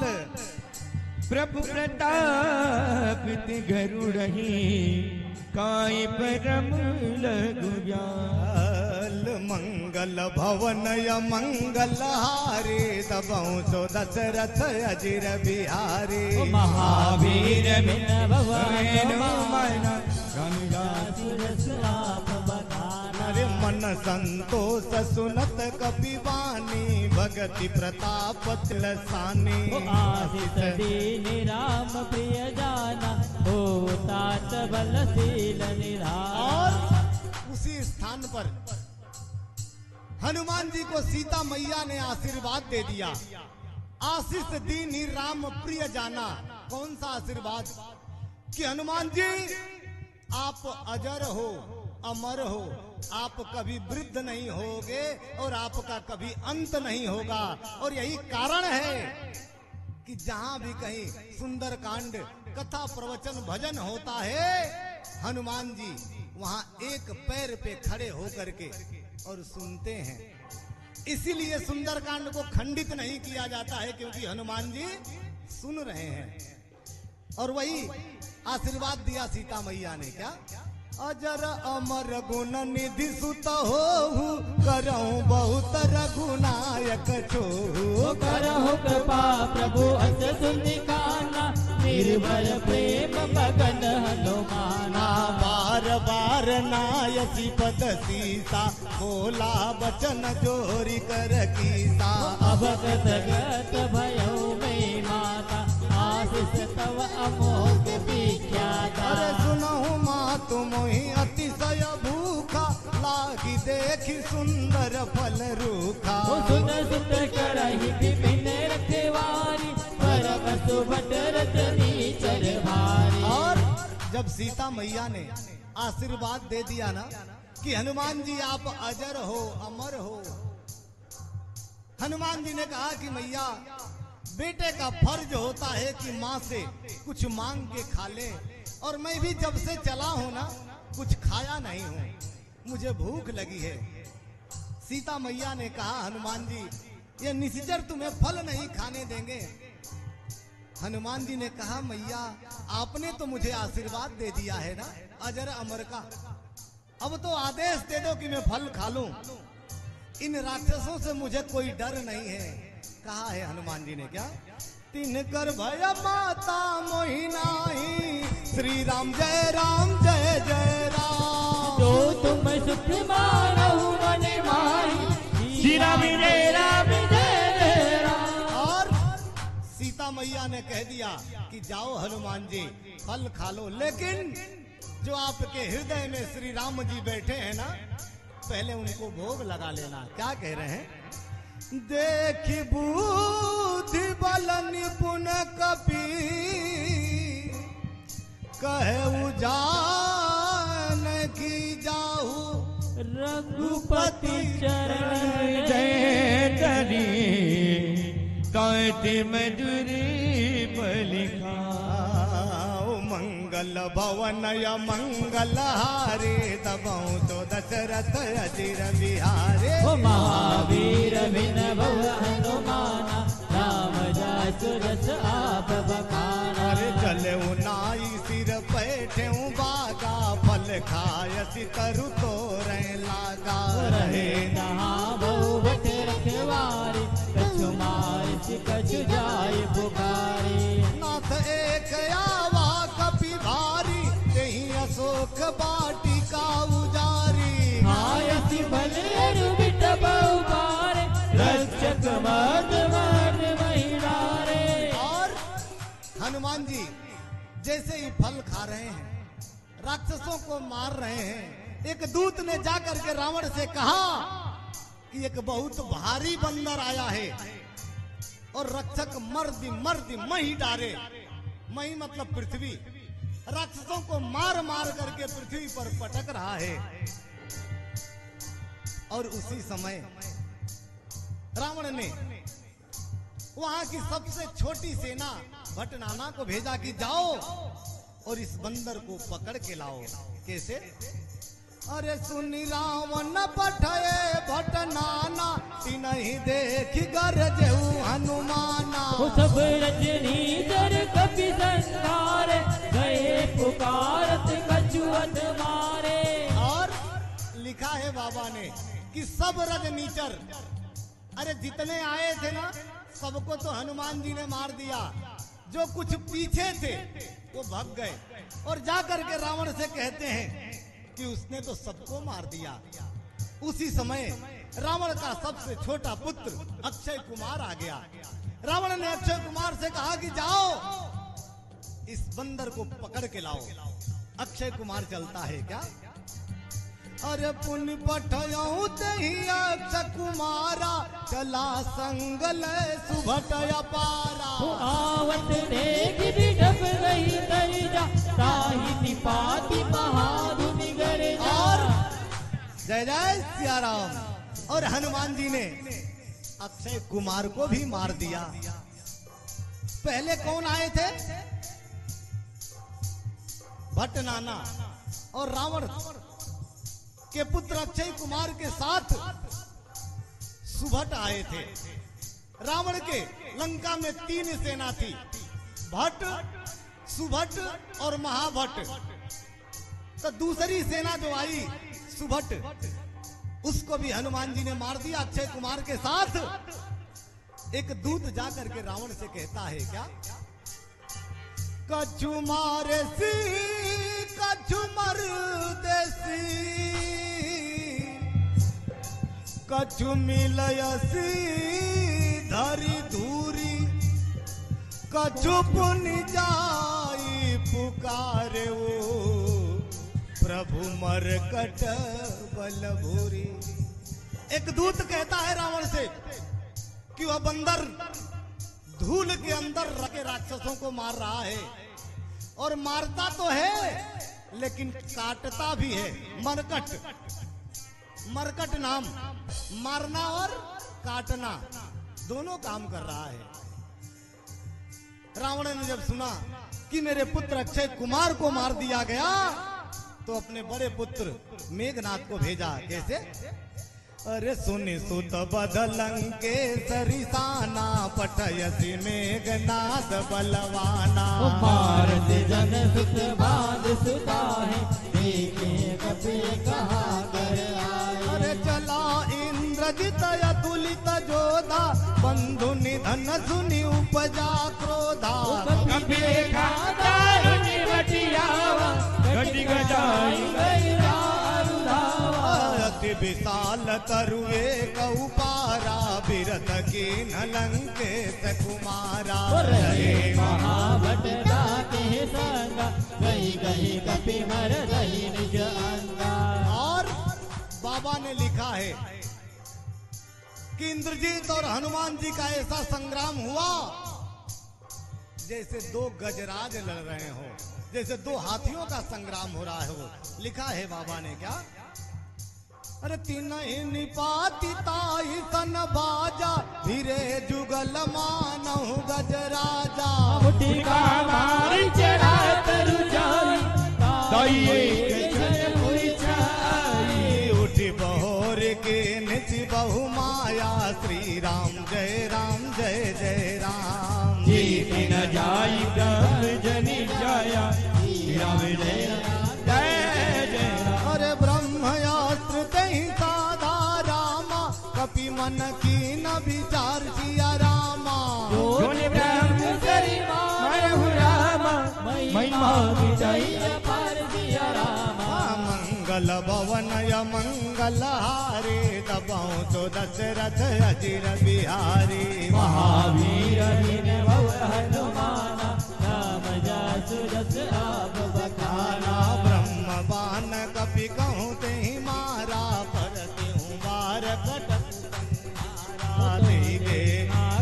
प्रभु प्रताप गरुड़हि काई परम लघु व्याल। मंगल भवनय मंगल हारे तबहु सो दशरथ अजिर बिहारी। महावीर बिन भवन माना अरे मन संतोष सुनत कपि वाणी भगति प्रताप तिलसानी। आशिष दीनि राम प्रिय जाना हो तात बलशील निधान। और उसी स्थान पर हनुमान जी को सीता मैया ने आशीर्वाद दे दिया। आशीष दीनि राम प्रिय जाना। कौन सा आशीर्वाद? कि हनुमान जी आप अजर हो, अमर हो, आप कभी वृद्ध नहीं होगे और आपका कभी अंत नहीं होगा। और यही कारण है कि जहां भी कहीं सुंदर कांड कथा प्रवचन भजन होता है, हनुमान जी वहां एक पैर पे खड़े होकर के और सुनते हैं। इसीलिए सुंदरकांड को खंडित नहीं किया जाता है, क्योंकि हनुमान जी सुन रहे हैं। और वही आशीर्वाद दिया सीता मैया ने, क्या? अजर अमर गुण निधि सुत होहु करहु बहुत रघुनायक छोहु। करहु कृपा प्रभु अस सुनि काना निर्भय प्रेम मगन हनुमाना। बार बार नायसी पद सीता, बोला बचन जोरी कर कीसा। अभगत गत भयो में माता, आशीष तव अमोघ विख्याता। अरे सुनहु माँ तुम ही अतिशय भूखा, लागी देखी सुंदर फल रूखा। सुन सुत करहि विभिन्न रखवारी, परम सुभट रतनी चर भारी। और जब सीता मैया ने आशीर्वाद दे दिया ना कि हनुमान जी आप अजर हो, अमर हो, हनुमान जी ने कहा कि मैया बेटे का फर्ज होता है कि माँ से कुछ मांग के खा ले, और मैं भी जब से चला हूं ना कुछ खाया नहीं हूं, मुझे भूख लगी है। सीता मैया ने कहा हनुमान जी ये निश्चर तुम्हें फल नहीं खाने देंगे। हनुमान जी ने कहा मैया आपने तो मुझे आशीर्वाद दे दिया है ना अजर अमर का, अब तो आदेश दे दो कि मैं फल खा लूं। इन राक्षसों से मुझे कोई डर नहीं है। कहा है हनुमान जी ने क्या, तिन कर भय माता मोहि नाही, श्री राम जय जय राम। जो तुम सुख मानहु मन माही, श्री राम जय जय राम। और सीता मैया ने कह दिया कि जाओ हनुमान जी फल खा लो, लेकिन जो आपके हृदय में श्री राम जी बैठे हैं ना पहले उनको भोग लगा लेना। क्या कह रहे हैं, देखी बुद्धि बल निपुण कपि, कहे जान की जाहू रघुपति चरण जय करी, कहते मधुरी बलिका। मंगल भवन य मंगल हारे, दबऊ तो दशरथ अजिर बिहारे। महावीर बिन भव हनुमाना, राम जासुरस आप बखाना। अरे चले नाई सिर बैठे बागा, फल खायसी तरु तोरे लागा। रहे जहाँ बहु बट रखवारी, कछु मारिस कछु जाय पुकारी। नाथ एक आवा कपि भारी, तेहि अशोक बाटिका उजारी। आयसी भले बिट बहुबारे, रक्षक मद मद महिलारे। और हनुमान जी जैसे ही फल खा रहे हैं, राक्षसों को मार रहे हैं, एक दूत ने जाकर के रावण से कहा कि एक बहुत भारी बंदर आया है और रक्षक मर्दी मर्दी मही डारे। मही मतलब पृथ्वी, राक्षसों को मार मार करके पृथ्वी पर पटक रहा है। और उसी समय रावण ने वहां की सबसे छोटी सेना भटनाना को भेजा कि जाओ और इस बंदर को पकड़ के लाओ। कैसे, अरे सुनी रावण पठये भटनाना, तिनहि देखि गरजेउ हनुमाना। सब रजनी जर कपि संहार, गए पुकारत कछुअत मारे। और लिखा है बाबा ने कि सब रजनीचर, अरे जितने आए थे ना सबको तो हनुमान जी ने मार दिया, जो कुछ पीछे थे वो भाग गए और जाकर के रावण से कहते हैं कि उसने तो सबको मार दिया। उसी समय रावण का सबसे छोटा पुत्र अक्षय कुमार आ गया। रावण ने अक्षय कुमार से कहा कि जाओ इस बंदर को पकड़ के लाओ। अक्षय कुमार चलता है क्या, अरे पुण्य पठयऊ तही अक्षय कुमारा, चला संगल सुभट अपारा। आवत देख बिडब गई तरिजा, ताहि निपाति महाधुनि गरजा। और जय जय सिया राम। और हनुमान जी ने अक्षय कुमार को भी मार दिया। पहले कौन आए थे, भटनाना और रावण के पुत्र अक्षय कुमार के साथ सुभट आए थे। रावण के लंका में 3 सेना थी, भट, सुभट और महाभट। तो दूसरी सेना जो आई सुभट, उसको भी हनुमान जी ने मार दिया अक्षय कुमार के साथ। एक दूत जाकर के रावण से कहता है क्या, कछु मारे सी कछु मर दे, कछु मिलयसी धरी धूरी, कछु पुनि जाई पुकारे वो, प्रभु मरकट बल भूरी। एक दूत कहता है रावण से कि वह बंदर धूल के अंदर रखे राक्षसों को मार रहा है, और मारता तो है लेकिन काटता भी है। मरकट, मरकट नाम, मारना और काटना दोनों काम कर रहा है। रावण ने जब सुना कि मेरे पुत्र अक्षय कुमार को मार दिया गया, तो अपने बड़े पुत्र मेघनाथ को भेजा। कैसे? अरे सुनि सुत बदलंके सरिसाना, पठयसि मेघनाथ बलवाना। मारत जन सुत बाध सुता है, देखे कपि कहा कर आए। अरे चला इंद्रजित अतुलित जोधा, बंधु निधन सुनि उपजा क्रोधा। कपि देखा दारुनि बटियावा, घटी घटाई गई दारुधावा। अति विशाल तरुए कऊ पारा, बिरत की लंकेश कुमारा। रहे महाभट दाते संगा, गई गई कपि मर दही निज अंगा। और बाबा ने लिखा है कि इंद्रजीत और हनुमान जी का ऐसा संग्राम हुआ जैसे दो गजराज लड़ रहे हो, जैसे दो हाथियों का संग्राम हो रहा है। वो लिखा है बाबा ने क्या? अरे तीन ही निपाति ताई सन बाजा, धीरे जुगल मानहु गजराजा। मुठी का मारी चढ़ा तरु जाई, ताई जन पूछाई। उठी बहोर के निचि बहु माया, श्री राम जय राम जय जय राम। जीत न जाई ब्रह्म जनि जाया, राम जय जय जय। अरे ब्रह्मयास्त्र कहीं साधा रामा, कपि मन की न विचार सिया रामा। जोनि ब्रह्म करि मारहु रामा, महिमा मिटाई अपार सिया रामा। मंगल भवन मंगल हारे, दबाऊं तो दशरथ अजिर बिहारी। महावीर बिन भव हनुमाना, राम जासु जस आप बखाना। ब्रह्म बान कपि कहूँ ते मारा, परति हूँ बार कटक दीगे।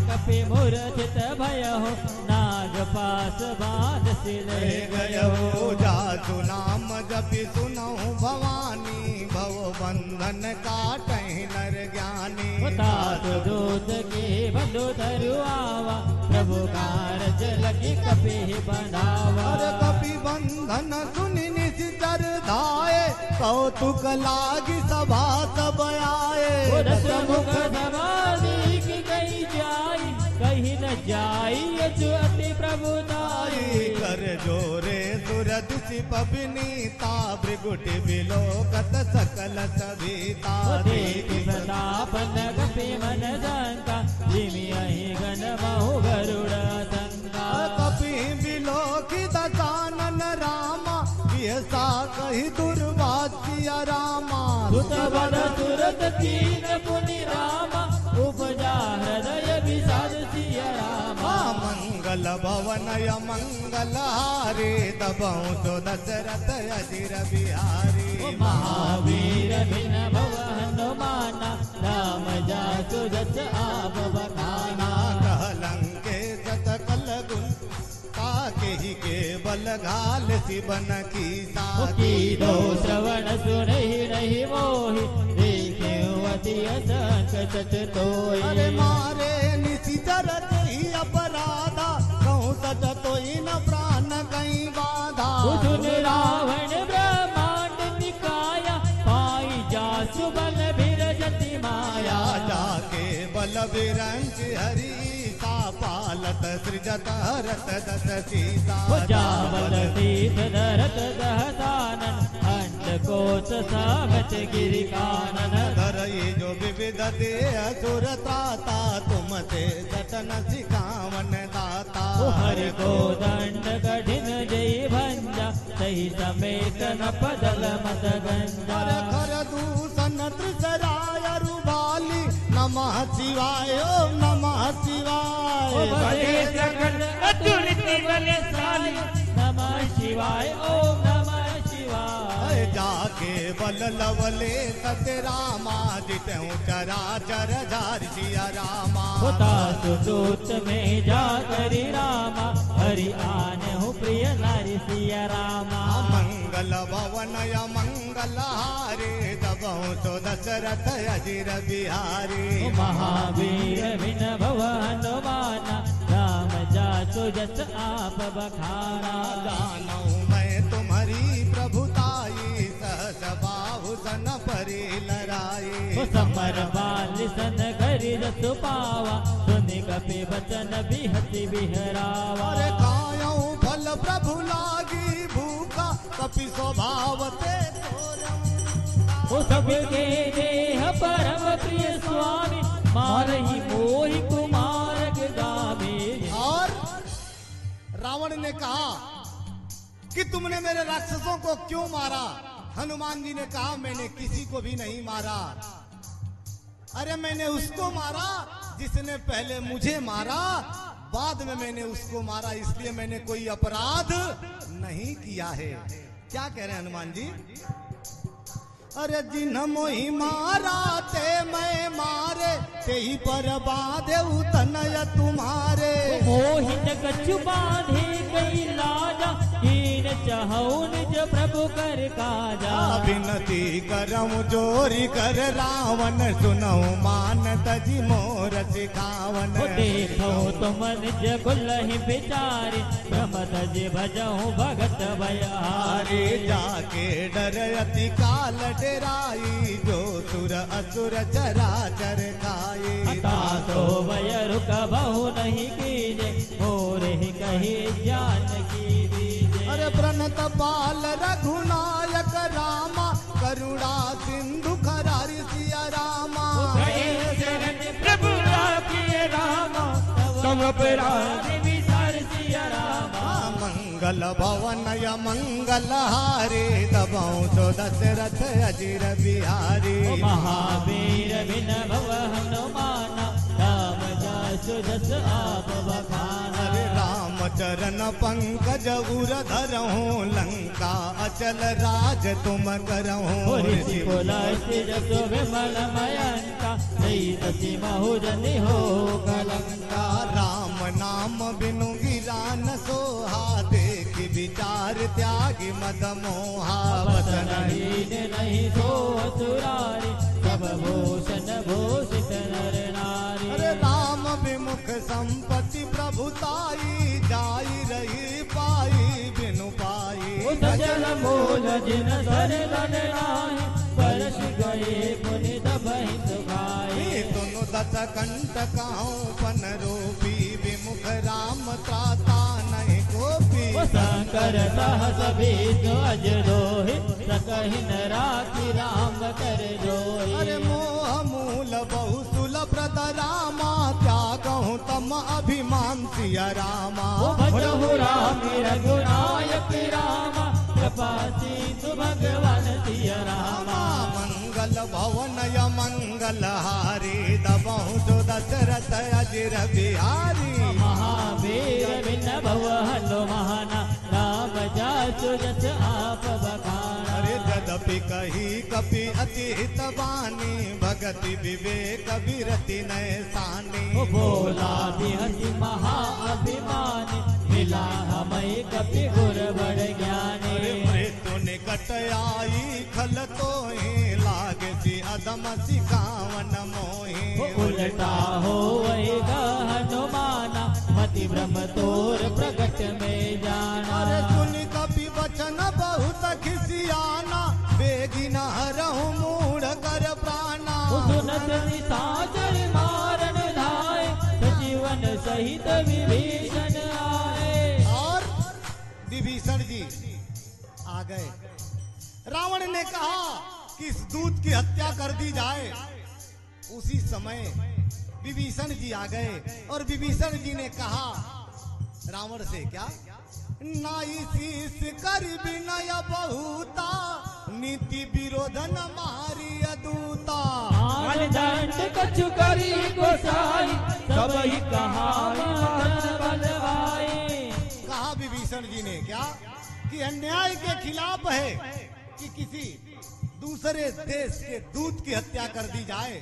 कपि मूर्छित भय हो, नाग पास बाध सिले गयो। जासु नाम जपि सुनहु भवानी, भव बंधन काटहि नर ज्ञानी। तात दूत के बंधु धरु आवा, प्रभु कारज लगी कपि बनावा। अरे कपि बंधन सुनि निश्चर धाये, कौतुक लागी सभा सब आए। दस मुख समाधि की गई जाई, कहीं न जाई यजु अति प्रभुताई। कर जोरे सुरदुषि पबिनीता, भृगुटि बिलोकत सकल सभीता। देवी प्रताप कपि मन शंका, जिमि अहि गण महु गरुड़ शंका। कपि बिलोकित दशानन रामा, सा कही दुर्वाच्य रामा। सुत बल सुरत कीन पुनि रामा, उपजा हृदय विषाद सिया रामा। मंगल भवन मंगल हारे, दबाऊं तो दशरथ अजिर बिहारी। महावीर बिन भव हनुमाना, राम जासु जस आप बखाना। कहलंके सतकल गुण, ताके ही के बल घाल सिबन की साकी। दो श्रवण सुनहि नहीं मोहि, देखे अति असंख सच तोहि। अरे मारे निशिचर ही अपराधा, कहूँ सच तो न प्राण कहीं बाधा। सुन रावण ब्रह्मांड निकाया, पाई जासु बल बिरजति माया। जाके बल बिरंच हरि, पालत सृजत हरत दस सीता। जावल तीर्थ धरत दहसानन, अंडकोश सागत गिरि कानन। धरई जो विविध दे असुर त्राता, तुम ते जतन सिखावन दाता। हरि को दंड कठिन जय भंजा, सही समेत न पदल मत गंजा। खर दूषण त्रिसराय रुबाली, नमः शिवाय ओम नमः शिवाय भले सकल अतुलित बलशाली नमः शिवाय ओम नमः शिवाय जाके बल लवले सत्य रामा जितहु चराचर झार सिया रामा होता सुदूत में जा करी रामा हरि आने हूँ प्रिय नारी सिया रामा मंगल भवन मंगल हारे दबहु तो दशरथ अजिर बिहारी महावीर विन भव हनुमाना राम जासु जस आप बखाना जानऊ मैं तुम्हारी प्रभुताई सहस बाहु सन परी लड़ाई समर बाल सन करी रस पावा सुनि कपि बचन बिहति बिहरावा अरे कायऊ फल प्रभु लागी भूखा कपि स्वभाव ते ओ सबके देह परम प्रिय स्वामी मारहि मोहि कुमार गामी और रावण ने कहा कि तुमने मेरे राक्षसों को क्यों मारा? हनुमान जी ने कहा मैंने किसी को भी नहीं मारा। अरे मैंने उसको मारा जिसने पहले मुझे मारा, बाद में मैंने उसको मारा, इसलिए मैंने कोई अपराध नहीं किया है। क्या कह रहे हैं हनुमान जी? अरे जिन मोहि मारा ते मैं मारे ते ही पर बाधे तनय तुम्हारे मोहि कछु बांधे कई लाजा कीन चाहौ निज प्रभु कर काजा विनती करऊं जोरी कर रावण सुनऊ मान तजी मोर सिखावन देखो तुम निज कुलहि बिचारी प्रमद जी भजहु भगत भयहारी जाके डर अति काल डेराई जो सुर असुर चराचर खाए तो भय रुक बहु नहीं कीजे और ही कही जान की दीजे अरे प्रणत पाल रघुनायक रामा करुणा सिंधु खरारी सिया रामा प्रभु राखिए रामा तुम अपराध विचार सिया रामा मंगल भवन मंगल हारे दबाऊं तो दशरथ अजिर बिहारी महावीर बिन भव हनुमाना राम जासु जस आप बखाना अरे राम चरण पंकज उर धरहूं लंका अचल राज तुम करहूं जसो विमल मयंका सही सती महुजन हो कलंका राम नाम बिनु गिरा न सोहा देख विचार त्यागी मद मोहा वसन नहीं सो सुरारी सब भूषण भूषित नर नारी अरे राम विमुख संपत्ति प्रभुताई जाई रही पाई बिनु पाई सजल मूल जिन सर गण नाही परश गए पुनि दबहि सुखाई तुनु दस कंठ कहूं पन रूपी विमुख राम त्राता नहीं गोपी शंकर सहस बीज अज दोहि सकहि न राखी राम कर जोहि अरे मोह मूल बहु सुलभ रामा त्यागहु तम अभिमान सिया रामा भजहु राम रघुनायक रामा कृपा सिंधु भगवान सिया रामा मंगल भवन मंगल हारी दबहु जो दशरथ अजिर बिहारी महावीर बिन भव हनुमाना राम जासु जस आप बखाना अरे जदपि कही कपि अति हितवानी भगति विवेक विरति नय सानी बोला बिहति महा अभिमानी मिला हमें कपि गुर बड़ ज्ञानी मृत्यु निकट आई खल तो ही लागे सी अदम सिखावन मोही उल्टा हो वही हनुमाना मति ब्रह्म तोर प्रकट में जाना अरे सुन कपि वचन बहुत खिसियाना बेगी न हरहु मूढ़ कर प्राणा सुनत निशाचर मारन धाय सजीवन सहित विभीषण आए और विभीषण जी आ गए। रावण ने कहा कि इस दूत की हत्या कर दी जाए। उसी समय विभीषण जी आ गए और विभीषण जी ने कहा रावण से क्या नाई शीस कर विनय बहुता नीति विरोधन मारी अदूता दंड कछु करी गोसाई सब ही कहा बल आई। कहा विभीषण जी ने क्या कि अन्याय के खिलाफ है कि किसी दूसरे देश के दूत की हत्या कर दी जाए,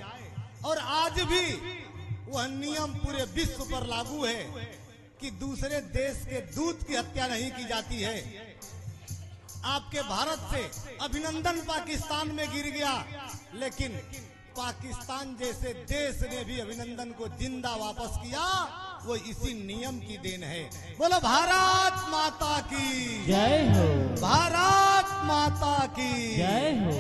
और आज भी वह नियम पूरे विश्व पर लागू है कि दूसरे देश के दूत की हत्या नहीं की जाती है। आपके भारत से अभिनंदन पाकिस्तान में गिर गया, लेकिन पाकिस्तान जैसे देश ने भी अभिनंदन को जिंदा वापस किया, वो इसी नियम की देन है। बोलो भारत माता की जय हो, भारत माता की जय हो।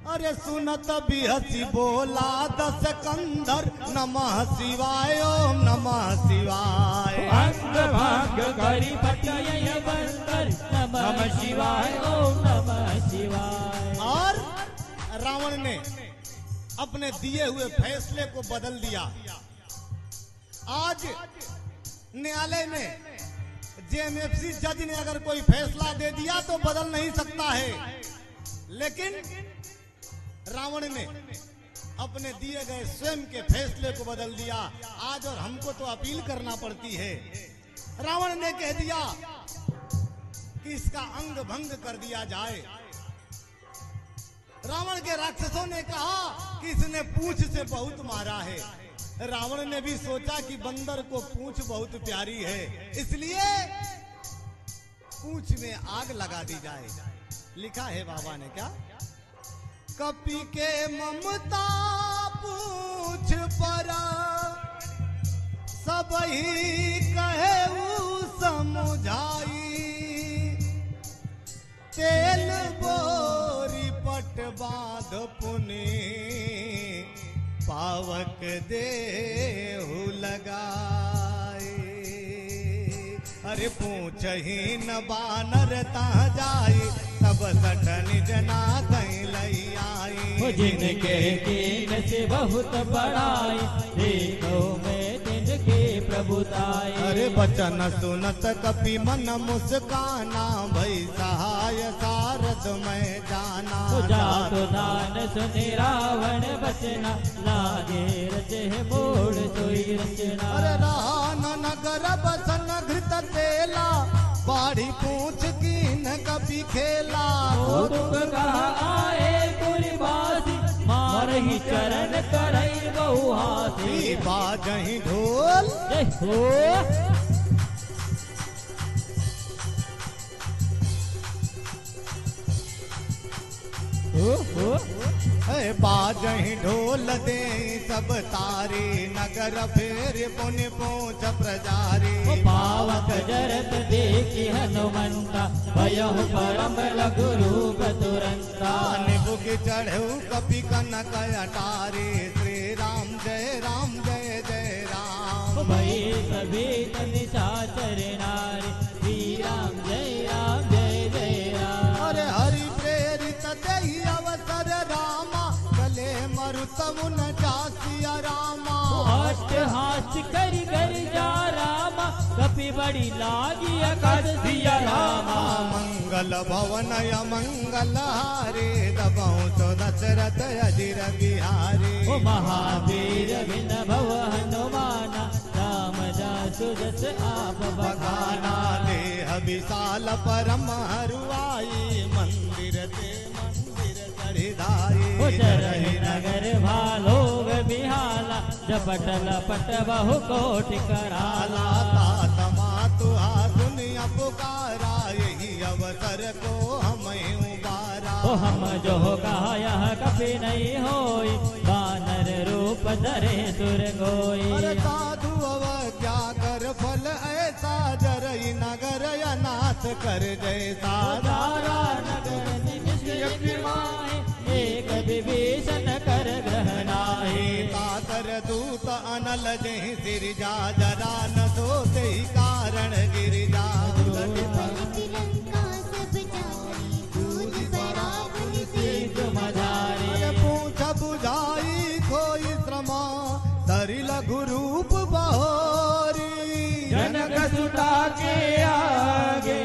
अरे सुनत भी हसी बोला दस कंधर, नमः शिवाय ओम नमः शिवाय। अंग भाग करी पटय बंदर, नमः शिवाय ओम नमः शिवाय। और रावण ने अपने दिए हुए फैसले को बदल दिया। आज न्यायालय में जेएमएफसी जज ने अगर कोई फैसला दे दिया तो बदल नहीं सकता है, लेकिन रावण ने अपने दिए गए स्वयं के फैसले को बदल दिया आज, और हमको तो अपील करना पड़ती है। रावण ने कह दिया कि इसका अंग भंग कर दिया जाए। रावण के राक्षसों ने कहा कि इसने पूंछ से बहुत मारा है। रावण ने भी सोचा कि बंदर को पूंछ बहुत प्यारी है, इसलिए पूंछ में आग लगा दी जाए। लिखा है बाबा ने क्या, कपि के ममता पूछ पर सब ही कहे समुझाई। तेल बोरी पट बांध पुनि पावक देहु लगाए। अरे पूछ ही न बानर ता जाई, तब सठन जना कहीं लई आई। जिनके कीन से बहुत बड़ाई, देखो मैं तिनके प्रभुताई। अरे बचन सुनत कपि मन मुस्काना, भई सहाय सारद मैं जाना। जातो दान सुने रावण बचना, लागे रचे मोड़ सोई रचना। अरे रान नगर बसन घृत तेला, बाढ़ी पूछ कीन कपि खेला। दुख कहा आए पुरवासी, मारहि चरण करई बहु हाथी। बाजहि ढोल जय हो। बाजहि ढोल दे सब तारी, नगर फेर पुनि पूछ प्रजारी। पावक जरत देखी हनुमंता, भयहु परम लघु रूप तुरंता। निबुक चढ़ऊ कपि कनक अटारी, श्री राम जय जय राम। भई सभी निशाचर नारी, श्री राम जय जय राम। अरे हरि प्रेरित देहि अवसर रामा, गले मरुत मुन जासिया रामा। अष्ट हास्य करि कर जा रामा, कपि बड़ी लागी अकस सिया रामा। मंगल भवन मंगल हारे, दबहु तो दशरथ अजिर बिहारी। ओ महावीर बिन भव हनुमाना, राम जासु जस आप बखाना। देह विशाल परम हरुआई, मंदिर ते मंदिर चढ़िधाई। चरहि नगर भालोग बिहाला, जपट लपट बहु कोटि कराला। तात मातुहा दुनिया पुकारा, यही अवसर को हमें उबारा। ओ हम जो गाया कपि नहीं होई, वानर रूप धरे सुर गोई। अरे साधु अवज्ञा कर फल ऐसा, जरई नगर अनाथ कर जैसा। सारा नगर निमिष माहे, एक विभीषण कर ग्रह नाहि। ताकर दूत अनल जहि सिरजा, जरा न सोते ही कारण गिरिजा। अरे पूछ बुझाई खोई श्रमा, धरि लघु रूप बहोरी। जनक सुता के आगे,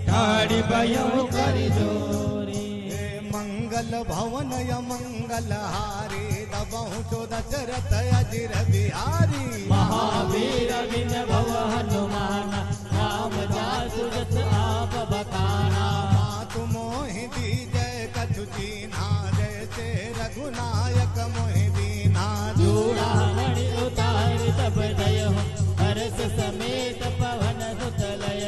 ठाड़ी भयो कर जोरी। मंगल भवन मंगल हारी दबहु तो दशरथ अजिर बिहारी महावीर विन भव हनुमान राम जासु जस आप बखाना मातु मोहि दीजय कछु दीना जैसे रघुनायक मोहि दीना चूड़ा मणि उतार तब दय हर्ष समेत पवन सुत लय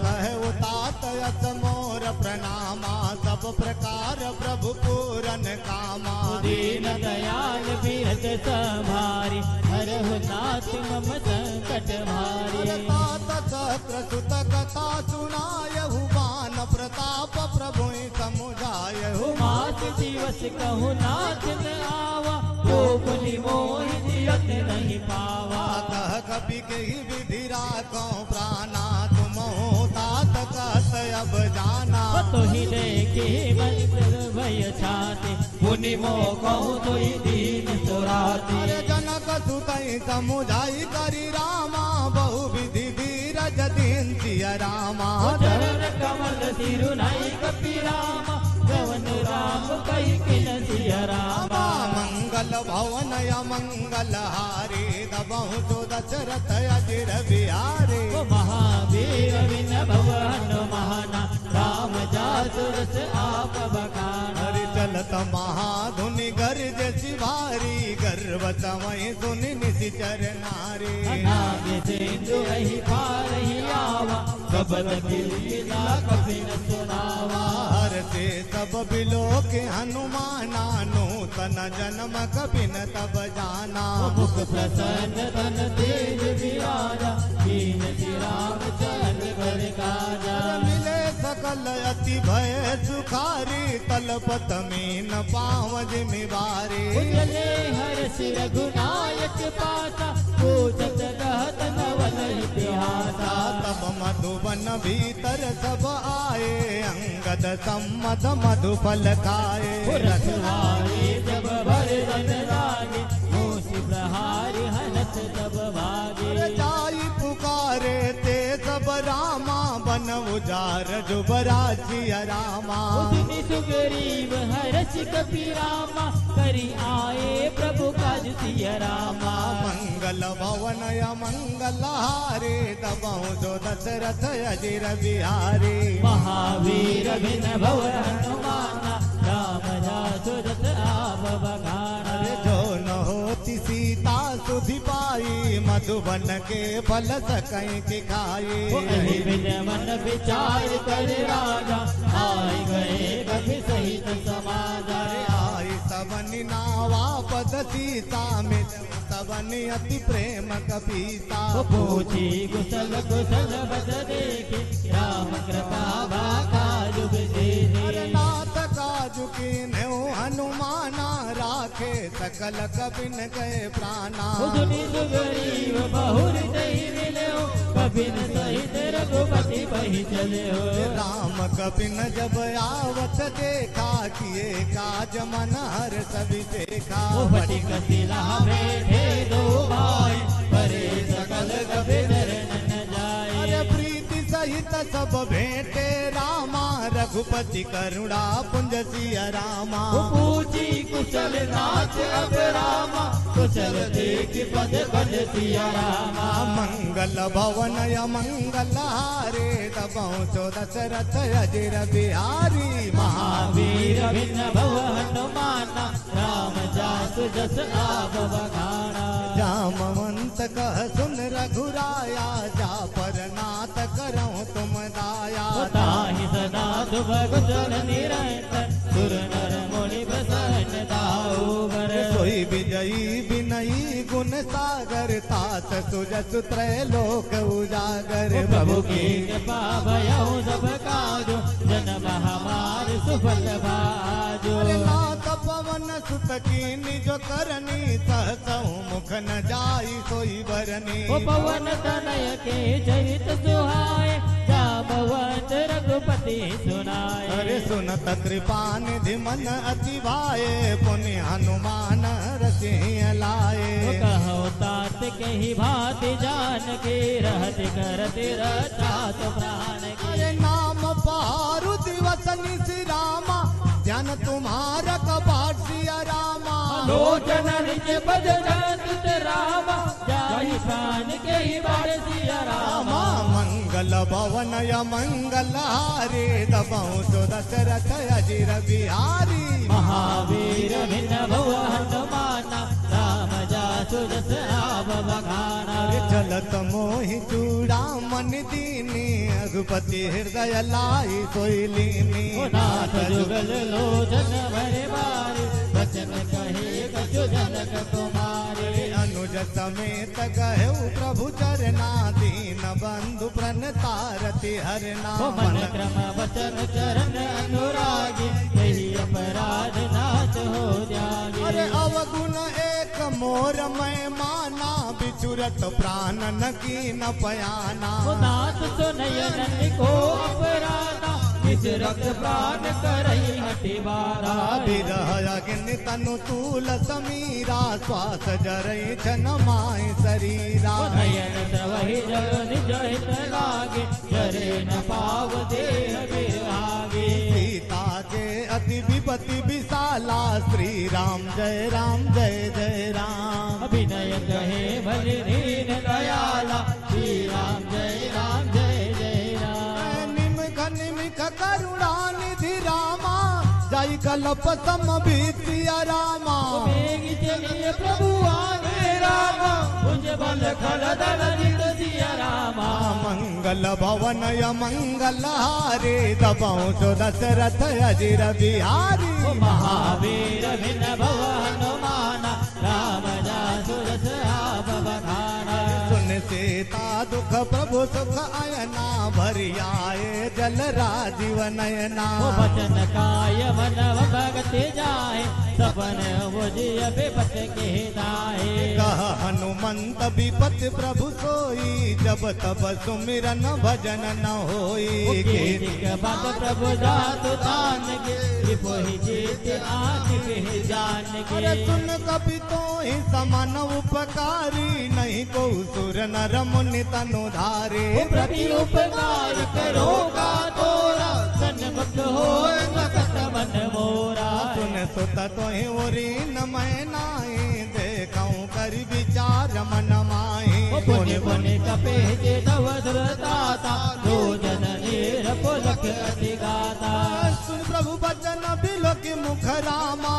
कहे उतात यस मोर प्रणामा सब प्रकार प्रभु पूरन कामा दीन दयाल बिरत संभारी हरहु नाथ मम संकट भारी तात सहस्र सुत कथा सुनायहु बान प्रताप प्रभु समुझायहु मात दिवस कहु नाथ न आवा तो बोली मोहि जियत नहीं पावा कह कपि के विधि राखो प्राणा तुम हो तात कहत अब जाना तो ही देखे मंत्र भय छाते पुनि मोह कहु तो दीन सुराते अरे जनक सुतई समुझाई करी रामा बहु विधि धीरज दीन सिय रामा चरण कमल सिरुनाई कपि रामा गवन राम कहि किन सिय रामा मंगल भवन मंगल हारी दबहु तो दशरथ अजिर बिहारी महावीर विन भव हनुमान राम जासु रस आप बखाना हरि चलत महाधुनि गर्ज शिवारी गर्व समय सुनि निशिचर नारी नागे सिंधु रही पार ही आवा कबल लीला कभी न सुनावा हर से सब बिलो के हनुमाना नूतन जन्म कभी न तब जाना मुख प्रसन्न तन तेज विराजा दीन राम चल बर काजा मिले सकल अति भय सुखारी तलपत मीन पाव जिमिवारी उजले हर सिर गुनायक पासा पूजत रहत नवल इतिहासा तब मधुबन भीतर सब आए अंगद सम्मत मधुफल खाए रखवारे जब भरदन लागे मूषि प्रहारी हनत तब भागे जाई पुकारे ते सब रामा बन उजार जुबराजी रामा उदिनी सुग्रीव हर्ष कपि रामा करी आए प्रभु काज सिय रामा मंगल भवन मंगल हारे दबहु जो दशरथ अजिर बिहारी महावीर बिन भव हनुमाना राम जासु रस आप बखाना जो न होती सीता सुधि पाई मधुबन के फल सकई की खाई एहि बिन मन विचार कर राजा आए गए कभी सहित समाजा आई सबनि नावा पद सीता में सबनि अति प्रेम कपीता पूछी कुशल कुशल बद देखे राम कृपा बाका जुग अरे दे नाथ काजु की नेउ हनुमाना राखे सकल कबिन गए प्राणा उदनी सुग्रीव बहुर दही मिले कबिन सहित रघुपति बही चले हो राम कबिन जब आवत देखा किए काज मन हर सभी देखा बटी कसिला बैठे दो भाई परे सकल कबिन न जाए अरे प्रीति सहित सब भेंटे रामा रघुपति करुणा पुंज सिय रामा पूछी कुशल नाथ अब रामा कुशल देख पद पद सिया रामा मंगल भवन मंगल हारे दबहु तो दशरथ अजिर बिहारी महावीर भिन्न भव हनुमाना राम जासु जस आप बखाना जामवंत कह सुन रघुराया जा पर नाथ करऊं तुम दाया ताहि सदा सुभगुचन निरंतर सुर नर मुनि प्रसन्न दाऊ बर सोई विजयी विनयी गुण सागर तात सुजस त्रैलोक उजागर प्रभु की कृपा भयउ सब काजो जन्म हमार सुफल भाजो नाथ पवन सुत की निज करनी सहसहु मुख न जाई सोई बरनी ओ पवन तनय के चरित सुहाए जामवंत रघुपति सुनाए अरे सुनत कृपा निधि मन अति भाए पुण्य हनुमान रसिया लाए कहो तात के ही भांति जान के रहत करत रचात प्राण के अरे नाम पारु दिवस निशि रामा ध्यान तुम्हारा कपाट सिया रामा लोचन निज पद जात रामा जाहि प्राण के ही बार सिया रामा मंगल भवन य मंगल हारे दबाऊं तो दशरथ अजिर बिहारी महावीर भिन्न भव हनुमाना राम जासु जस आप बखाना चलत मोहि चूड़ा मन दीनी रघुपति हृदय लाई सोइलीनी नाथ जुगल लोचन भरे बारी वचन कहे कछु जनक कुमारी अनुज समेत गहे प्रभु चरना दीन बंधु प्रणतारति हरना मन क्रम वचन चरण अनुरागी यही अपराध नाथ हो जागे अरे अवगुण एक मोर मैं माना बिचुरत प्राण न की न पयाना नाथ सुनयन को अपराधा निज रक्त प्राण करई हटि बारा विरह अग्नि तनु तूल समीरा श्वास जरई छन माय शरीरा नयन द्रवहि जग निज हित लागे जरे न पाव देह विरागे सीता के अति विपति विशाला श्री राम जय जय राम अभिनय कहे भले दीन दयाला श्री राम जय जय राम निमिख निमिख करुणा निधि रामा जय कल्प समभीतिया रामा वेग चलिए प्रभु आगे रामा भुज बल खलदल जित सिया रामा मंगल भवन य मंगल हारे दबाऊं तो दशरथ अजिर बिहारी महावीर भिन्न भव हनुमाना राम जासु जस आप बखाना सुन सीता दुख प्रभु सुख अयना भरि आए जल राजीव नयना वचन काय मन भगत जाए सपन बुझिय विपत के दाए कह हनुमंत विपत प्रभु सोई जब तब सुमिरन भजन न होई बात प्रभु जातु दान के रिपोहि जीत आँख के जान के सुन कपि तो ही समान उपकारी नहीं को सुर नर मुनि तनुधारे प्रति उपकार करो का तोरा सन्मुख हो सकत मन मोरा सुन सुत तो ही उरी न मैं नाई देखऊं कर विचार मन माही पुनि पुनि कपे जे नव दुरदाता दो जन नीर पुलक अति गाता सुन प्रभु बचन बिलोक मुख रामा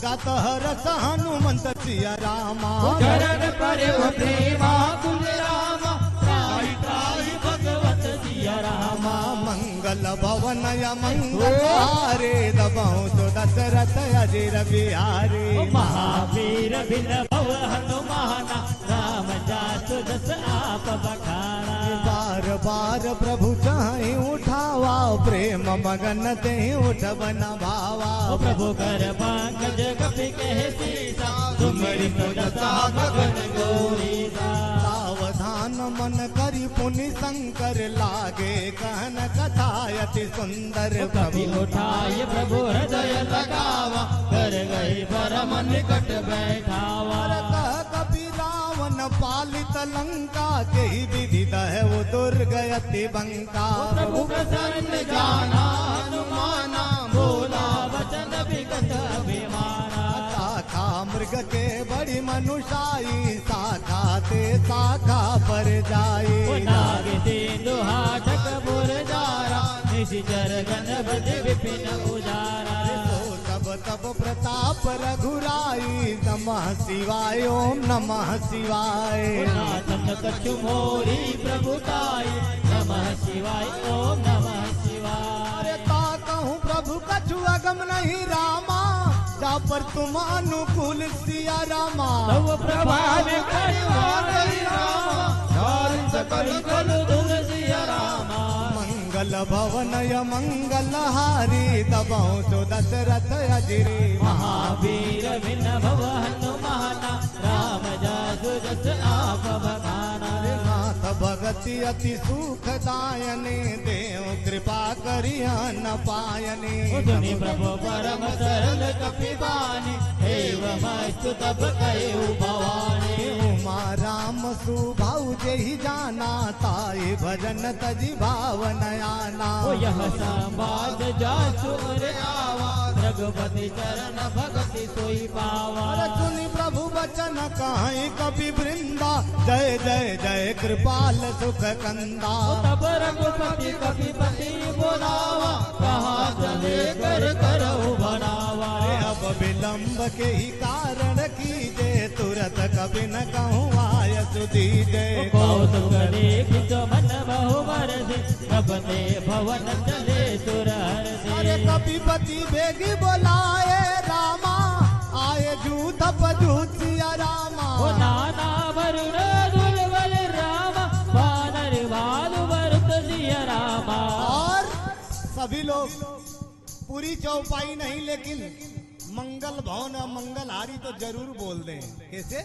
गात हरस हनुमंत सिया रामा चरण पर प्रेमा कुल रामा त्राहि त्राहि भगवत सिया रामा मंगल भवन य मंगल हारे दबाऊं तो दशरथ अजिर बिहारी महावीर बिन भव हनुमाना राम जासु जस आप बखाना बार बार प्रभु चाहि उठावा प्रेम मगन ते उठबन भावा प्रभु कर पंकज कपि कहे सीसा तुमरि दशा गगन गौरीसा सावधान मन करि पुनि शंकर लागे कहन कथायति सुंदर कभी प्रभु उठाय प्रभु हृदय लगावा कर गए परम निकट बैठावा कह कपि रावण पालित लंका के ही विदित है वो दुर्गयति बंका प्रभु प्रसन्न जाना हनुमाना बोला वचन विगत अभिमाना शाखा मृग के बड़ी मनुषाई शाखा ते शाखा पर जाई नाग तेंदु हाटक बुर जारा निशिचर गण बज विपिन उजारा तब तब प्रताप रघुराई नमः शिवाय ओम नमः शिवाय नाथन कछु मोरी प्रभुताई नमः शिवाय ओम नमः शिवाय ता कहूँ प्रभु कछु अगम नहीं रामा जा पर तुम अनुकूल सिया रामा तव प्रभाव करिवाई रामा धारण सकल कल दुग सिया रामा मंगल भवन य मंगल हारी दबाऊं तो दशरथ अजिरी महावीर बिन भव हनुमाना राम जासु जस आप बखाना नाथ भगति अति सुखदायने देव कृपा करिया न पायने सुनि प्रभु परम सरल कपिबानी एवं अस्तु तब कहे भवानी उमा राम सुभाऊ जही जाना ताई भजन तजी भावन आना यह संवाद जासु रे आवा रघुपति चरण भक्ति सोई पावा। अरे सुनि प्रभु वचन कहीं कपि वृंदा, जय जय जय कृपाल सुख कंदा। तब रघुपति कपिपति बोलावा, कहा चले कर करहु बनावा। अब विलंब के ही कारण कीजे, तुरत कभी न कहूँ आय सुदीजे। कौतुक देख जो मन बहु बरसे, कपते भवन चले सुरहर से। अरे कपिपति बेगी बोलाए रामा, आए जूथ पजूथ सिया रामा। ओ नाना वरुण दुर्बल रामा, वानर भालु भरत सिया रामा। और सभी लोग पूरी चौपाई नहीं, लेकिन मंगल भवन मंगलहारी तो जरूर बोल दें। कैसे?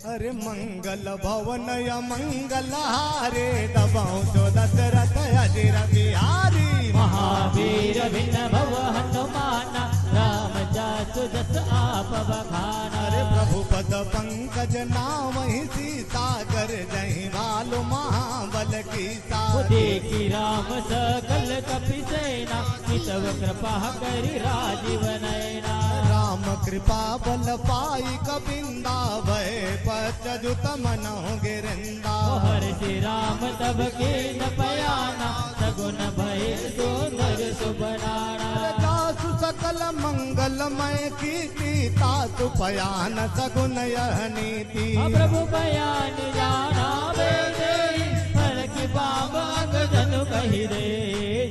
अरे मंगल भवन या मंगलहारे, दबाओ तो दशरथ अजिर बिहारी। महावीर भिन भव हनुमाना, राम जासु जस आप बखाना। अरे प्रभु पद पंकज नाम ही सीता, कर जही भालु महाबल की सा। देखी राम सकल कपि सेना, तब कृपा करि राजीव नयना। राम कृपा बल पाई कपिंदा, भय पच्युत मनहु गिरिंदा। हर्षि राम तब के न पयाना, सगुन भय सुंदर सुबनाना। जासु सकल मंगलमय कीर्ति, तासु पयान सगुन यह नीति। प्रभु बयान जाना बेदे, हर की बाब अंग जनु कहि दे।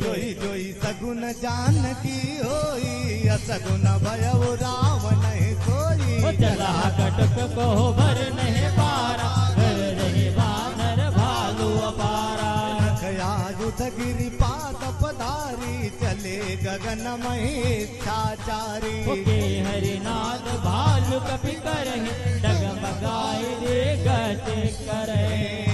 जोई जोई सगुन जान की होई, असगुन भयउ राम नहीं सोई। चला कटक को भर नहीं पारा, कर रहे वानर भालू अपारा। खया युध गिरि पाद पधारी, चले गगन महेच्छाचारी। के हरिनाथ भालू कपि करहि, डगमगाए दे गति करहि।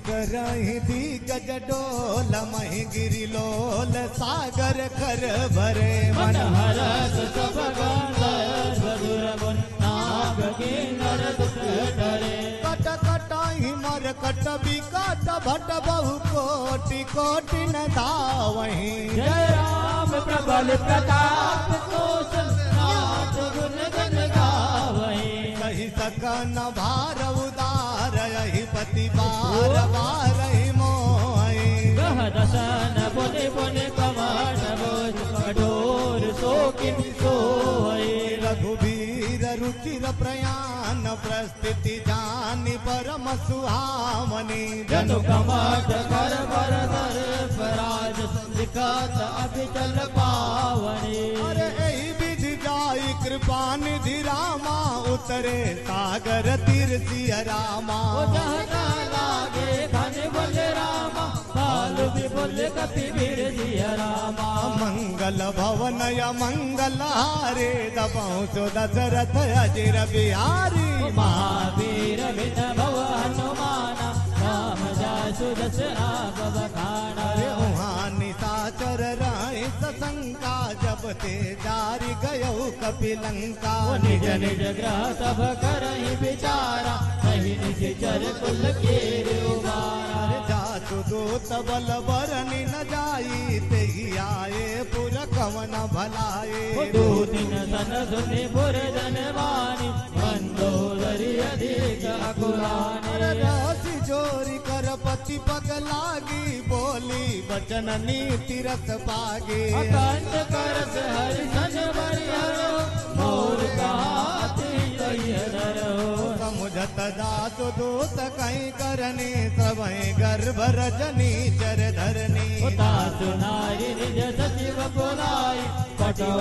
करहि दिग्गज डोल, महि गिरि लोल सागर कर भरे। मन हरस सब गंधर्व दुर गुण, नाग किन्नर दुख डरे। कट कटाहि मर कट बिकट, भट बहु कोटि कोटि न धावहि। जय राम प्रबल प्रताप, कौशल नाथ गुण गण गावहि। कहि सकन भार उदार, यही पति बार बार ही मोहि। कह दसन बोले बोले कमर बोझ, कठोर शोकिन सोई। रघुबीर रुचिर प्रयाण, प्रस्थिति जानि परम सुहामनी। जनु कमठ कर बर दर पराज, दिखत अभिचल पावनी। अरे एहि विधि जाई कृपा निधि रामा, उतरे सागर तीर सिया रामा। जहना लागे धन बोले रामा, भालु भी बोले कपि वीर सिया रामा। मंगल भवन या मंगलहारे, दबाओ तो दशरथ अजिर बिहारी। महावीर भिन भव हनुमाना, राम जासु जस आप बखाना। उहाँ निशाचर राय सशंका, जब ते जारी गयौ कपिलंका। निज निज ग्रह सब करहि विचारा, कहि निश्चर कुल के उबारा। जासु दूत बल बरनि न जाई, तेहि आए पुर कवन भलाए। दो दिन सन सुनि पुर जनवानी, मंदोदरी अधिक अकुलानी। राशि जोरी कर पति पग लागी, बोली बचन नीति रस पागे। अकंठ करस हरि सन बरिहरो, मोर गाति कहि धरो। समुझत जासु दूत कहीं करनी, सबहि गर्भ रजनी चर धरनी। तासु नारी निज सचिव बुलाई, पटो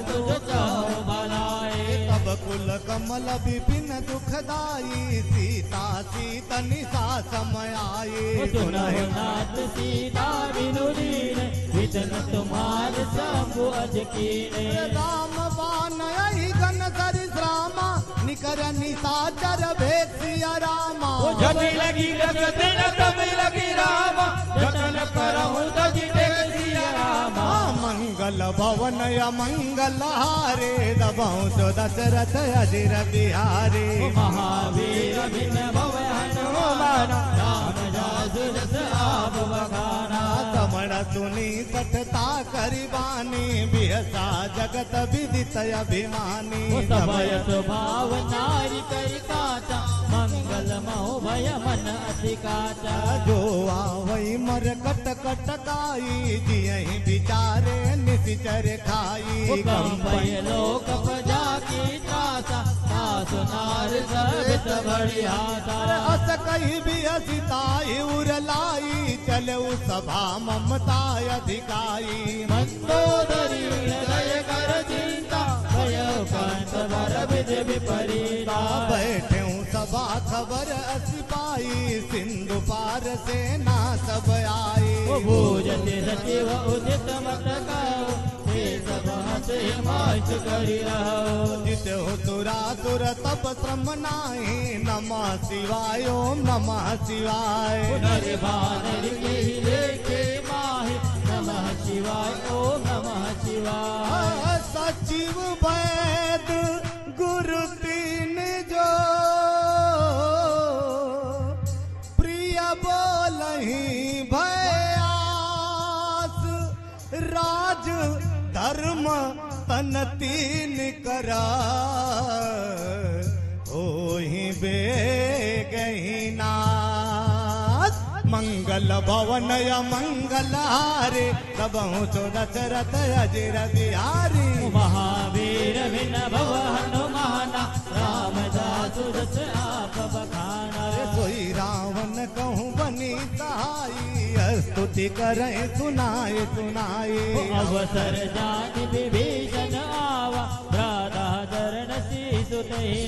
तुझ चाहु भलाई। तब कुल कमल विपिन दुखदाई, सीता सीता निशा समय आई। सुनहि नाथ सीता बिनु दीन, वितन तुम्हार शंभु अज कीने। राम बान यही गन सरिस रामा, निकर निशाचर भेद सिया रामा। जबि लगी रगत न तबि लगी रामा, जतन करहु तजि टेक सिया रामा। मंगल भवन या मंगलहारे, दबाओ तो दशरथ अजिर बिहारी। महावीर भिन भव हनुमाना, राम जासु दास जस आप बखाना। समण सुनी सठता करिबानी बिहसा जगत विदित अभिमानी। समय स्वभाव नारी कई काचा मंगल महो भय मन अति काचा। जो आवई मर कट कट काई जियहि विचारे निशिचर खाई। कंपय लोक प्रजा की त्रासा सुनार सब बढ़ियासा। अस कही भी असिताई उरलाई चले सभा ममता अधिकाई। मंदोदरी हृदय कर चिंता भयो कंठ वर विधि विपरीता। बैठे सभा खबर सिपाही सिंधु पार से ना सब आई। भूजते सचिव उदित मत गाओ हे सब हसे माच करी रहो। जित हो तुरा तुर तप श्रम नाही नमः शिवाय ओम नमः शिवाय। पुनर्भान लेके माहे नमः शिवाय ओम नमः शिवाय। सचिव वैद गुरु तीन जो प्रिय बोलहि भयास। राज धर्म तन तीन करा होहि बेगहि नाथ। मंगल भवन मंगल हारे सबहु तो दशरथ अजिर बिहारी। महावीर विन भव हनुमाना रामदास जस आप बखाना। सोई रावण कहूँ बनी सहाई स्तुति करें सुनाए सुनाए। अवसर जान विभीषण आवा राधा चरण शीसु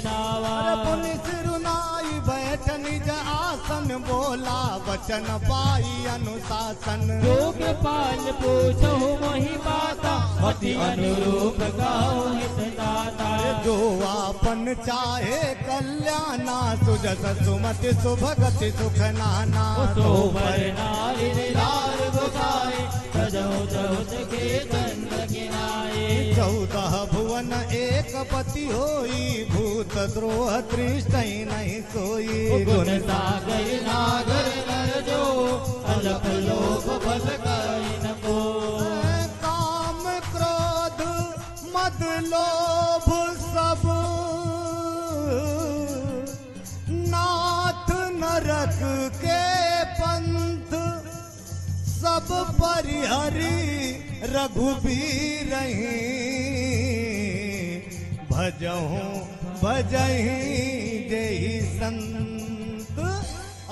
नावा। पुनि सिरुनाई बैठ निज आसन बोला वचन पाई अनुशासन। जोग पाल पूछो मोहि माता अति अनुरूप गाओ हित दाता। जो आपन चाहे कल्याणा सुजस सुमति सुभगति सुख नाना। तो पर नारी लाल गोसाए सजो चौथ के चंद्र किनाए। 14 भुवन एक पति होई भूत द्रोह त्रिष्टि नहीं सोई। गुण सागर नागर नर जो अलप लोक बल कई न को। काम क्रोध मद लोभ सब नाथ नरक के पंथ। सब परिहरी रघुबीर भजहूँ भजही जय संत।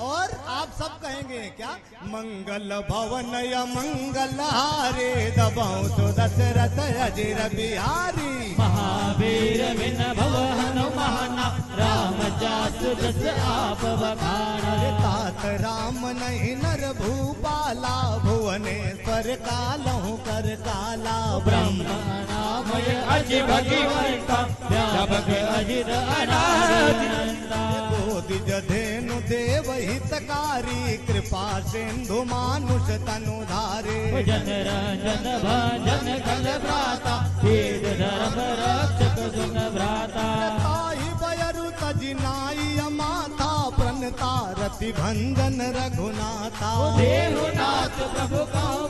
और आप सब कहेंगे क्या? मंगल भवन या मंगल हारे दबाऊं तो दशरथ अजिर बिहारी। महावीर विन भव हनुमाना राम जासु जस आप बखाना। तात राम नहीं नर भूपाला भुवनेश्वर कालहु कर काला। ब्रह्मणामय अज भगवंता व्यापक अजिर अनादिनंदा। गोदिज धेनु देव हितकारी कृपा सिंधु मानुष तनुधारे। जन रंजन भजन कल भ्राता वेद धर्म रक्षक सुन भ्राता। ताहि बयरु तजिनाई माता प्रणता रति भंजन रघुनाथा। देहुनाथ प्रभु कहो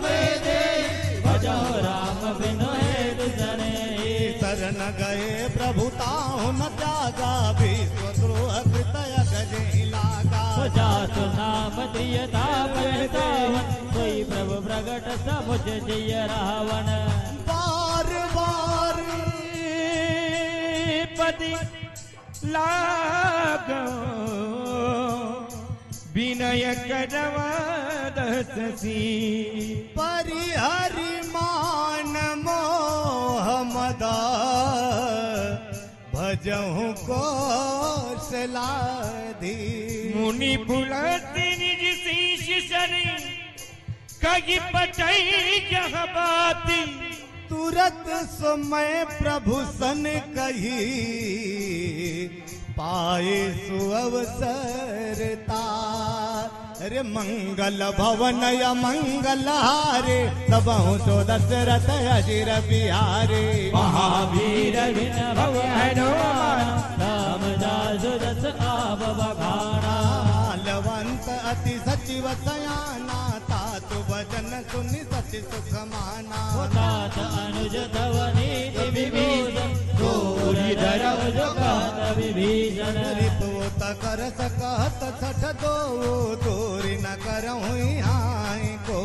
दे भजो राम बिनु हेतु जने। शरण गए प्रभुताहु न त्यागा विश्व द्रोह कृतय गजे लागा। जातु नाम प्रियता पवन कोई प्रभु प्रगट समुझ जय रावण। बार बार पति लागो विनय करवा दससी। परिहरि मान मोह मदा भजहु कौशलाधि। मुनि बुलाते निज शीश सरी कही पटई यह बाती। तुरत समय प्रभु सन कही पाए सुअवसरता। अरे मंगल भवन या मंगल हारे सबहु तो दशरथ अजिर बिहारे। महावीर विन भव हनुमान रामदास जस आप बखाना। बलवंत अति सचिव सचिव सयाना तातु वचन सुनि सचि सुख माना तात अनुज धवनी विभीषण गोरी धरव जो कहत विभीषण रिपोत कर सकत छठ दो तोरी न करहु हाय को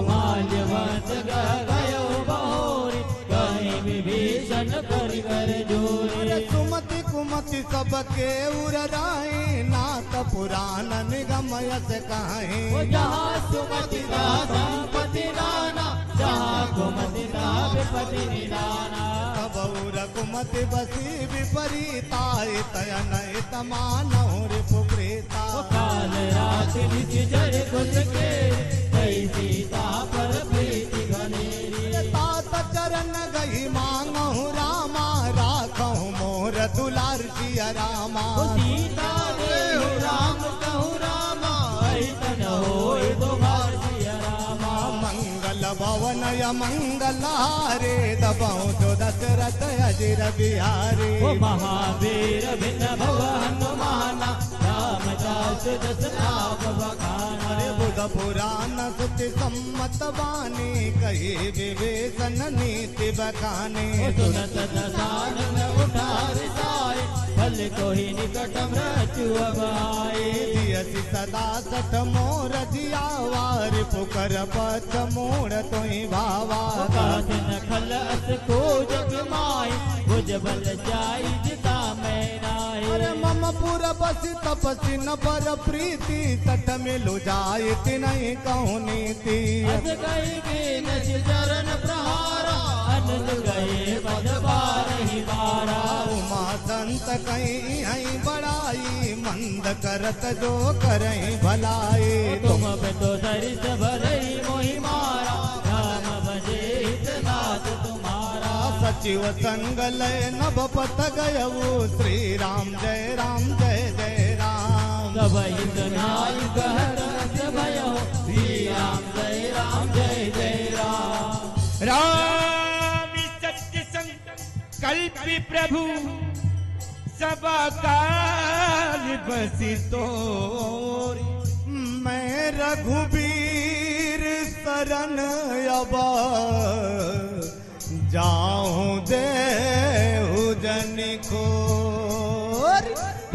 माल्यवंत गयो बहोरी कहीं विभीषण कर कर जोरी सुमति कुमति सबके उर राई नाथ पुराण निगम यस कहीं जहाँ सुमति का संपत्ति नाना जहाँ कुमति का विपत्ति निदाना कबौर कुमति बसी विपरीताय तयन तमानहु रिपुप्रीता काल रात्रि निज जड़ कुछ के कई सीता पर प्रीति घनेरी तात चरण गई मांगहु रामा राखहु मोर दुलार सिया रामा सीता देहु राम कहु रामा ऐसन होय तुम्हार सिया रामा मंगल भवन मंगल हारे दबहु जो दशरथ अजिर बिहारी ओ महावीर भिन्न भव हनुमाना रामदास दशनाथ बखाना बुध पुराण सुति सम्मत वाणी कही विवेचन नीति बखानी सुनत दसानन उठार साय फल कोहि निकट मृत्यु अबाए दियसि सदा सठ मोर जियावार पुकर पथ मोड़ तुहि भावा कासिन खल अस को जग माय भुज बल जाई जिता मैं नाय अरे मम पुर बसि तपसि न पर प्रीति तट मिलु जाय तिनहि कहु नीति अस गए के नच चरण प्रहारा अनंत गए पद बारहि बारा उमा संत कहीं हई बड़ाई मंद करत जो करहीं भलाई तुम पे तो सरिस भरई मोहि मारा राम भजे हितनाथ तुम्हारा सचिव संग लय नभपत गयऊ श्री राम जय जय राम सब हित न्याय कहत भयो श्री राम जय राम राम सत्य संकल्पी प्रभु सब काल बसितो मैं रघुबीर शरण अब जाऊं देहु जनि को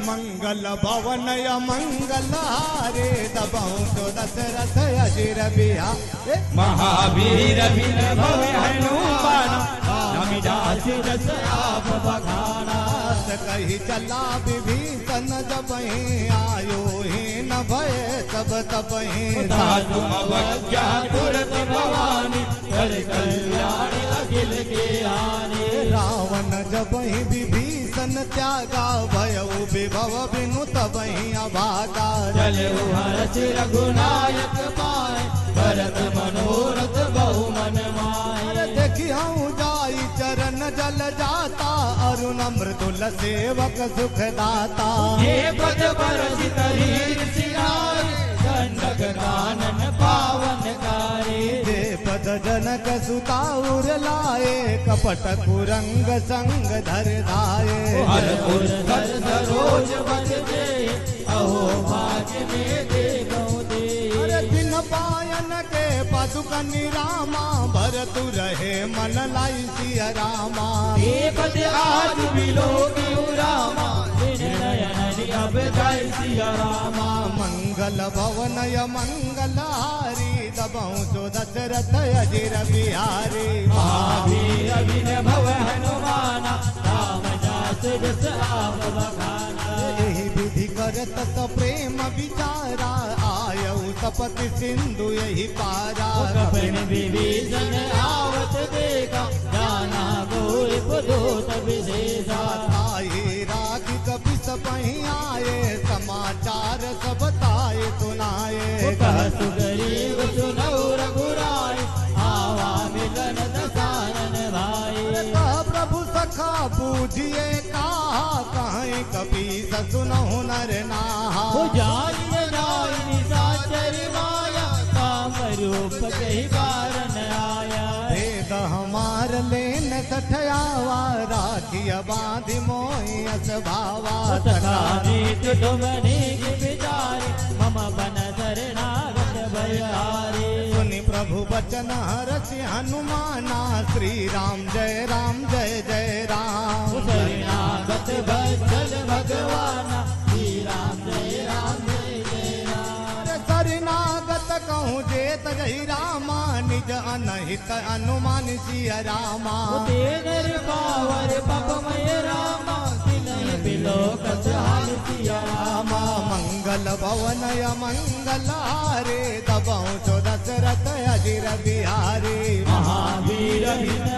मंगल भवन मंगल हारे दबहु तो दशरथ अजिर बिहारी महावीर बिन भव हनुमान रविदास दस आप बखाना कही चला विभीषण जबहि आयो ही न भय सब तबहि साधु अवज्ञा तुरत भवानी कर कल्याण अखिल के हानि रावण जबहि विभीषण त्यागा भयउ विभव बिनु तबहि अभागा चलऊ हरष रघुनायक पाए भरत मनोरथ बहु मन माए देखी हूँ जाई चरण जल जाता अरुण मृदुल सेवक सुख दाता ये पद बरसित हीर सिराय दंडक कानन पावन कारे जे पद जनक सुताउर लाए कपट कुरंग संग धर धाये हर पुर धर सरोज बज दे अहो भाग्य में देखो दे दिन पायन के पादुकनि रामा भरतु रहे मन लाई सिया रामा ये पद आज बिलो की रामा नयन अब जय सिया रामा मंगल भवन मंगल हारी दबहु जो दशरथ अजिर बिहारी महावीर बिन भव हनुमाना रामदास जस आप बखाना यही विधि करत त प्रेम विचारा आयऊ सपति सिंधु यही पारा कपिन विभीषण आवत देखा जाना गोर पुदोत विशेषा आई राखी कपि सपहि आए समाचार सब ताए सुनाए कह सुगरीव सुनौ रघुराय आवा मिलन दसानन भाई कह प्रभु सखा पूजिए कहा कहीं कपि सुनहु नर नाहा जाय जाय निशाचर माया काम रूप कही कारण आया भेद हमार लेन सठयावा राखिया बांधि मोहि अस भावा सखा नीत तुमनी विचार मम बन शरणागत बलिहारी। सुनि प्रभु वचन हरसि हनुमाना, श्री राम जय जय राम। शरणागत वत्सल भगवाना, श्री राम जय जय राम। शरणागत कहूँ जेत जय रामा, निज अनहित अनुमान सिया रामा। तेनर पावर पपमय रामा, तिनहि बिलोकत हाल सिया रामा। मंगल भवनय मंगल हारे, दबहु जो दशरथ अजिर बिहारी। महावीर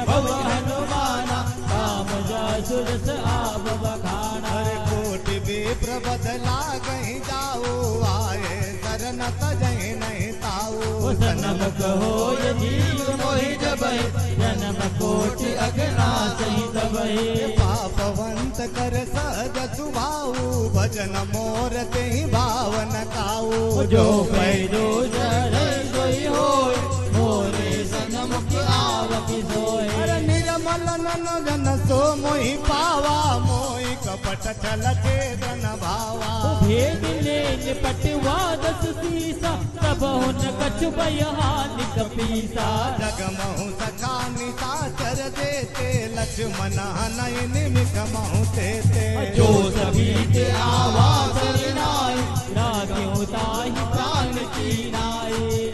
भव हनुमाना, राम जय सुरस आप बखाना। कोटि विप्र बदला कहीं जाओ, आए शरण तजहि नहीं ताऊ। जन्म कहो ये जीव मोहि जबहि, जन्म कोटि अगना सही तबहि। पापवंत कर सहज सुभाऊ, भजन मोर तेहि भावन काऊ। जो पैदो जरे सोई होय, मोरे सनम की आवकी सोय। निर्मल नन जन सो मोहि पावा, मोहि कपट छल छेदन भावा। भेद ले निपटवा दस सीसा, तब हुन कछु बयहानि कपीसा। जगमहु सखा निशाचर देते, लक्ष्मण हनय निमिष महु तेते। जो सभी के आवाज नाई, राग्यों ताहि प्राण की नाई।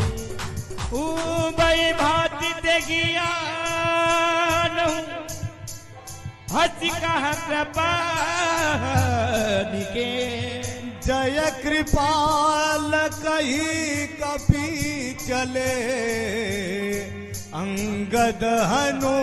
उबई भाति देगिया हसी कह कृपा के। जय कृपाल कही कपि चले, अंगद हनु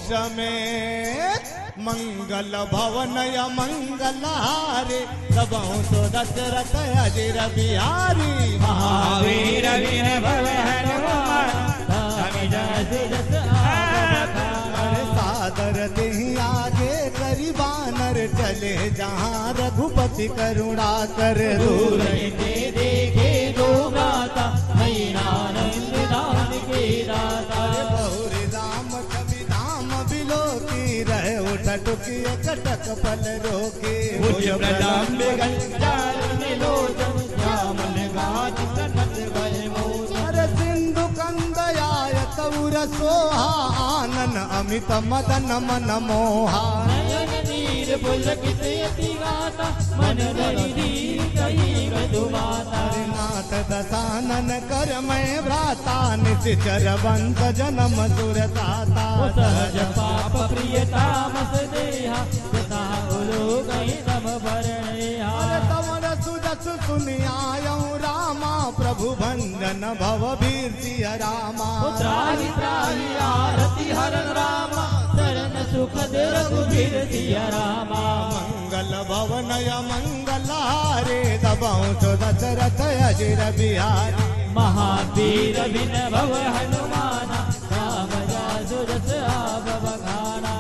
समेत। मंगल भवनय मंगल हारे, सबहु तो दशरथ अजिर बिहारी। महावीर विन भव हनुमान, राम जय सुरस आप बखाना। सादर देहि आगे करी बानर, चले जहाँ रघुपति करुणा कर। दूर दूरते देखे दो माता, नयनानंद दान के दाता। बहुरी राम कवि धाम बिलो की, रहे उठ टुकिय कटक पल रोके। भुज प्रदाम गंजार लोचन, श्यामल गाज सनत भय मोचन। हर सिंधु कंदयाय तौर सोहा, आनन अमित मदन मन मोहा। नयन नीर पुलकित यति गाता, मन धरि धीर कही मधुमाता। नाथ दसानन कर मैं भ्राता, निश्चर बंत जन्म सुरताता। सहज पाप प्रियता मस देहा, यथा उलो गई तम भरणेहा। तमर सुजस सुनियायऊ रामा, प्रभु भंजन भव वीर सिया रामा। त्राहि त्राहि आरति हरन रामा, शरण सुख दे रघुबीर सिया रामा। मंगल भवनय मंगल हारे, दबहु तो दशरथ अजिर बिहारी। महावीर बिन भव हनुमाना, राम जय सुरस आप बखाना।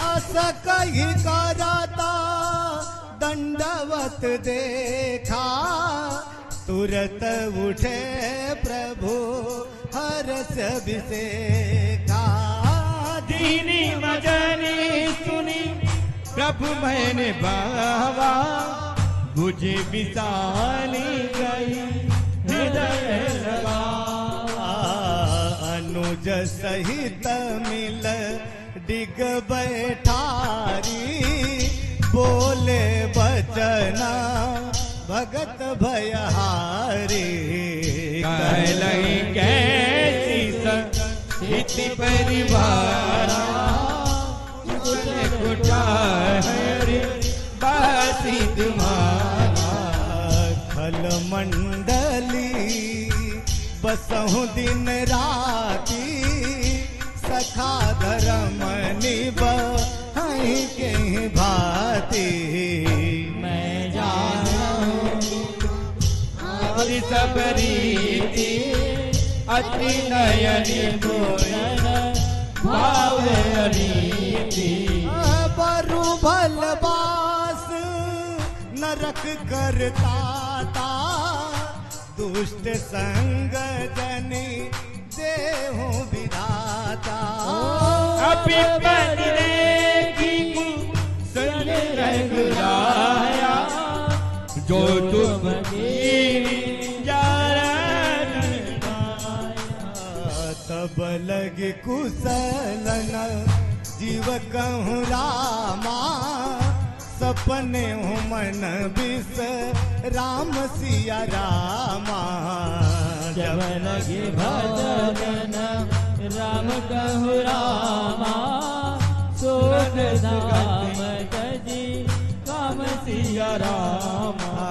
अस कही करता दंडवत देखा, तुरत उठे प्रभु हर्ष अभिषेका। दीनी मजनी सुनी प्रभु मैंने बावा, मुझे विशाली गई हृदय लगावा। अनुज सहित मिल डिग बैठारी, बोले बचना भगत भयहारी। कहलई कैसी स्थिति परिवारा, कुछ कुटारी बासी तुम्हारा। खल मंडली बसहु दिन राती, सखा धर्म निभ के भाती। मैं जानता और सब रीति अति नयनी पूरन भाव रीति। बरु भलबास नरक करता ता, दुष्ट संग जनी देहु विधाता। अभी देखी सन रघुराया, जो तुम जा लगी कुशलन जीव कहूँ रामा, सपने हूँ मन बिस राम सिया रामा। जब लगे भजन राम कहु रामा, सोन धाम तजी काम सिया रामा।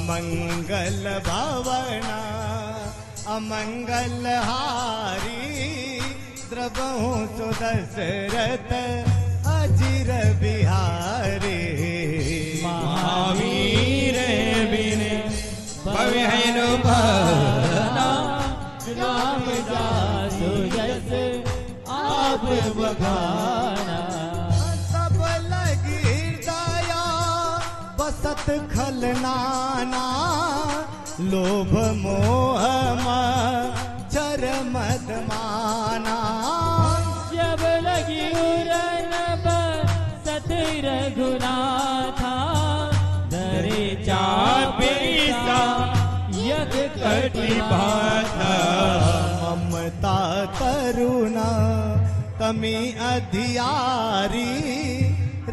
मंगल भवना अमंगल हारी, द्रवहु सुदशरथ अजिर बिहारी। महावीर बिन भवेनु भवना, राम जासु जस आप बखाना। सब लगी हृदया बसत खलनाना, लोभ मोह मच्छर मद माना। जब लगी उरन बसत रघुनाथा, धरे चापे सा यक कटि भाता। ममता तरुणा तमी अधियारी,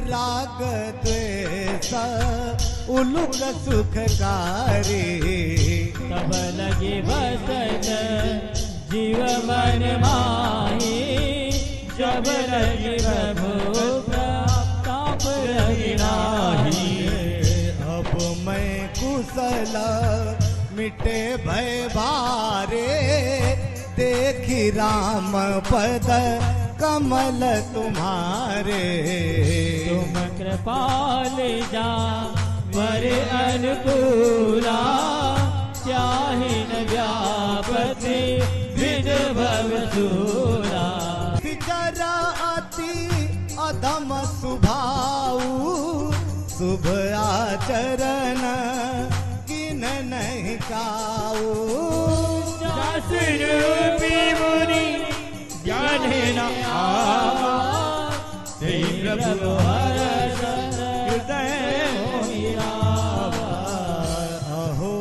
राग द्वेष उलुक सुखकारी। तब लगे बसत जीव मन माही, जब लगे प्रभु प्रताप लगे नाही। अब मैं कुशल मिटे भय भारे, देखी राम पद कमल तुम्हारे। तुम कृपाल जा वर अनुकूला, चाहे न व्यापति विद भव सूरा। जरा अति अधम सुभाऊ, शुभ आचरण किन नहीं काऊ। रूपी मुनि जाने न आवा, हे प्रभु हर्ष हृदय मोहियावा। अहो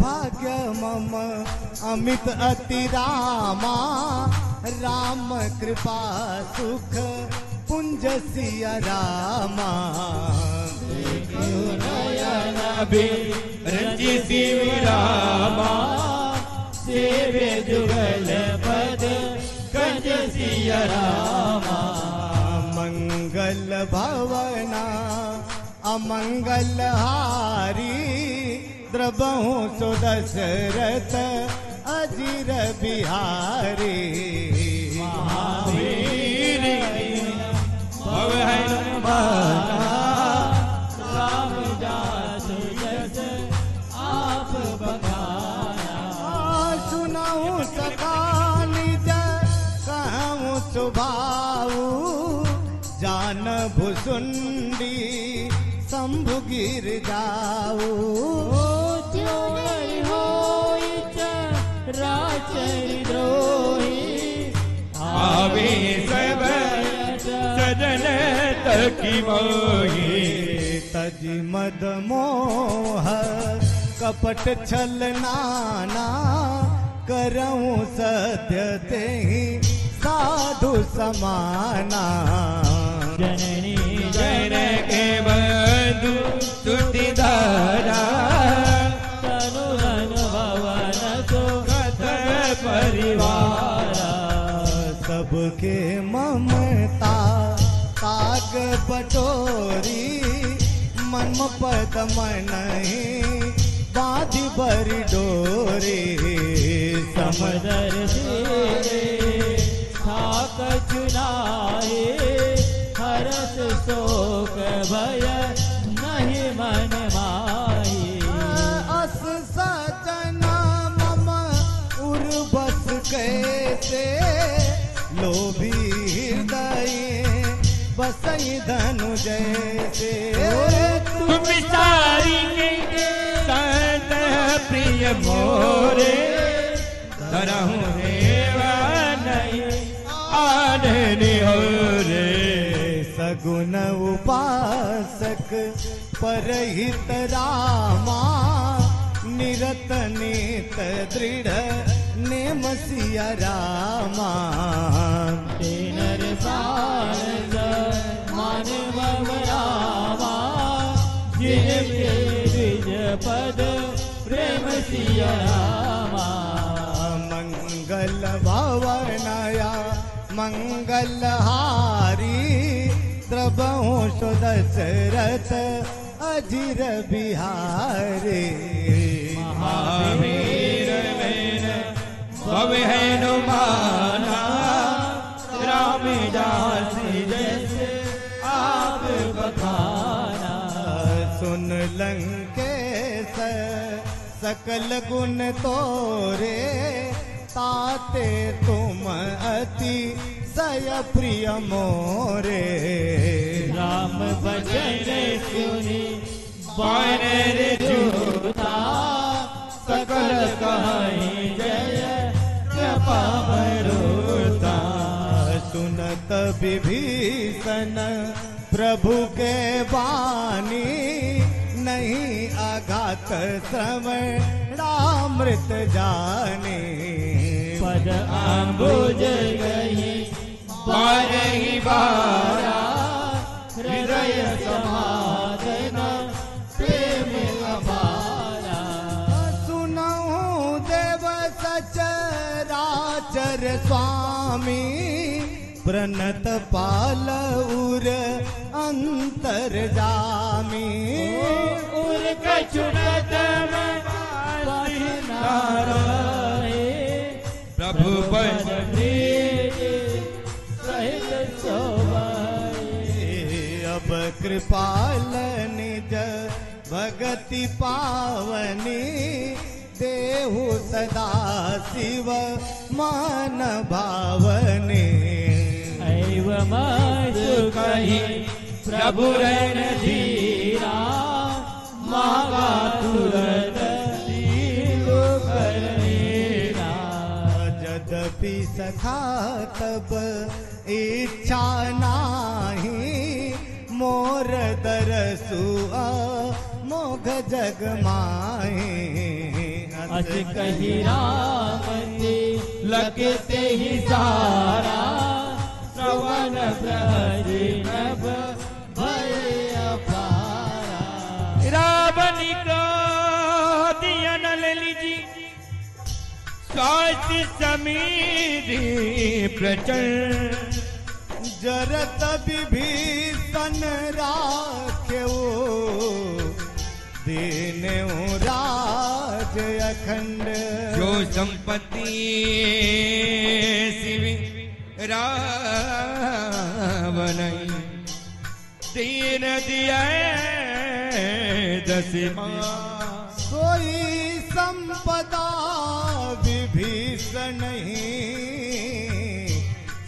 भाग्य मम अमित अति रामा, राम कृपा सुख पुंज सिया रामा। नयन रंजि शिव रामा, सेवे जुगल पद कंज सिया रामा। मंगल भवना अमंगल हारी, द्रवहु सुदशरथ अजिर बिहारी। महावीर भवेनु भवना, राम जासु जस आप बखाना। सुनाऊं सका निज कहूँ सुभाऊ, जान भुसुंडी शंभु गिर जाऊ। चोर होई राचरि द्रोही, आवे सब सजन तकी मोही। तज मद मोह कपट छल नाना, करऊं सत्य तेहि साधु समाना। जननी जन के बंधु स्तुति धारा, तनु भवन सो कथ परिवारा। सबके ममता ताग बटोरी, मन पद मनहि बाधि बरि डोरी। समदर से ठाक चुनाए, हरस शोक भय नहीं मन माही। अस सजना मम उर्वस कैसे, लोभी हृदय बसई धनु जैसे। तुम सारी संत प्रिय मोरे, करहूँ हेवा नहीं आने हो रे। सगुन उपासक परहित रामा, निरत नीत दृढ़ नेम सिया रामा। तेनर सारस मानव रामा, जिन द्विज पद प्रेम सिया रामा। मंगल भवनया मंगलहारी, द्रबहु सुदशरथ अजिर बिहारी। महावीर भव हनुमाना, रामदास जैसे आप बखाना। सुन लंकेश सकल गुण तोरे, ताते तुम अति सय प्रिय मोरे। राम भजन सुनि बानर जोता, सकल कहि जय कृपा बरता। सुनत विभीषण प्रभु के बानी, नहीं आघात श्रवणामृत जाने। पद अम्बुज गही बारही बारा, हृदय समाधन प्रेम अपारा। सुनहु देव सचराचर स्वामी, प्रणत पाल उर अंतर जामी। उर कछुनत में प्रभु पद सहित सोवाए। अब कृपाल निज भगति पावनी, देहु सदा शिव मान भावनी। ऐव मधु कही प्रभु रन धीरा, मागा तुरत दीनु करनेरा। यद्यपि सखा तब इच्छा नाही, मोर दरसु मोघ जग माही। अस कही राम लगते ही सारा, श्रवण प्रहरी नभ भय अपारा। रावण को दिया न लीजी, स्वाति समीरी प्रचंड। जरत विभीषण राख्यो, दीन्यु राज अखंड। जो संपत्ति शिव रावण, दीन दिया दशमा। कोई संपदा विभीषण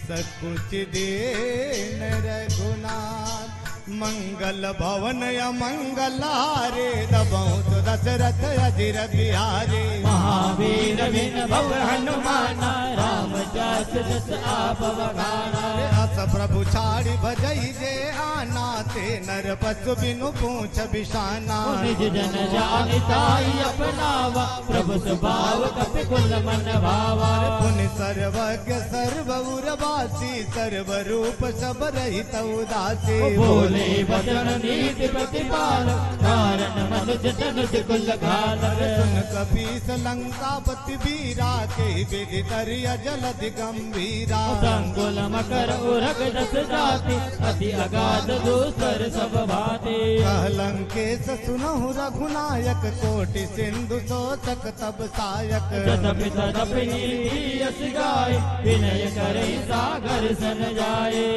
सकुच देन रघुनाथ। मंगल भवन अमंगल हारे, दबौत दशरथ अजिर बिहारी। महावीर विन भव हनुमाना, राम जास जस आप बखाना। अस प्रभु छाड़ी भजई जे आना, ते नर पशु बिनु पूछ बिशाना। निज जन जानिताई अपनावा, प्रभु स्वभाव कपि कुल मन भावा। पुनि सर्वज्ञ सर्वउरवासी, सर्व रूप सब रहित उदासी। बोले वचन नीति प्रतिपाल, कारण मनुज तनुज कुल घालक। सुन कपीस लंकापति वीरा, के विधि तरिय जलधि गंभीरा। संकुल मकर उरग दस जाति, अति अगाध दूसर सब भाति। कहलंकेश सुनहु रघुनायक, कोटि सिंधु शोषक तब सायक। तदपि तदपि नीति यस गाय, विनय करे सागर सन जाए।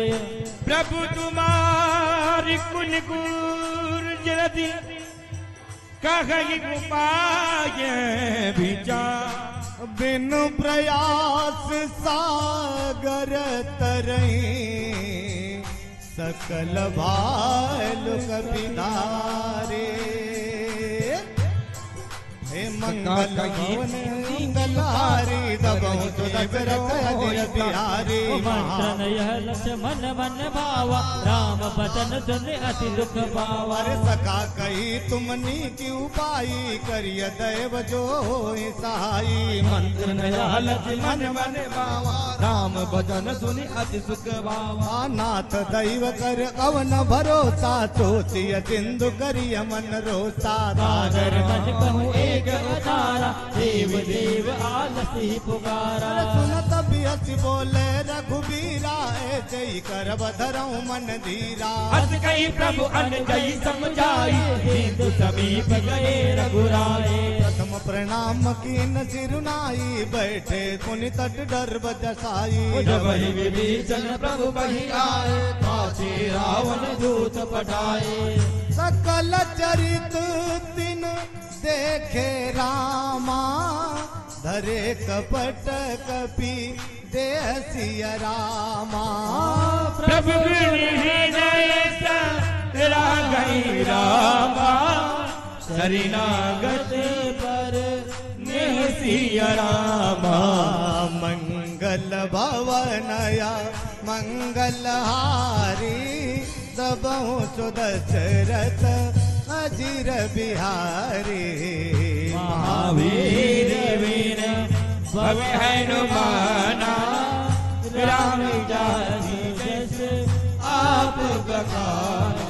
प्रभु तुम्हारी कुन गुर जलधि, कहि उपाय विचार। बिनु प्रयास सागर तरई, सकल भालु कपिधारे। हे मंगल भवन मंगलहारी दबहु सुदर्श अजिर बिहारी मंत्रन यह लक्ष्मण मन भावा राम बचन सुन अति दुख पावा अरे सखा कही तुमनी की उपाई करिय दैव जो होई सहाई मंत्र नया लक्ष्मण मन भावा राम भजन सुनि अति सुख भावा नाथ दैव कर अवन भरोसा सोचिय सिंधु करिय मन रोसा सागर मज कहूँ एक अतारा देव देव आलस ही पुकारा सुनत बिहस बोले रघुबीरा ऐसे ही कर बधरऊं मन धीरा हस कही प्रभु अनजई समझाई बिंदु समीप गए रघुराए प्रथम प्रणाम कीन सिरुनाई बैठे पुनि तट डर बजसाई जब ही विभीषण प्रभु बही आए काछे रावण दूत पठाए सकल चरित तिन देखे रामा धरे कपट कपि देह सिय रामा प्रभु तेरा गई रामा शरणागत पर नेह सिया रामा मंगल भवनया मंगलहारी सबहु सुदशरथ अजिर बिहारी महावीर वीर भव हनुमाना राम जाति जस आप बखाना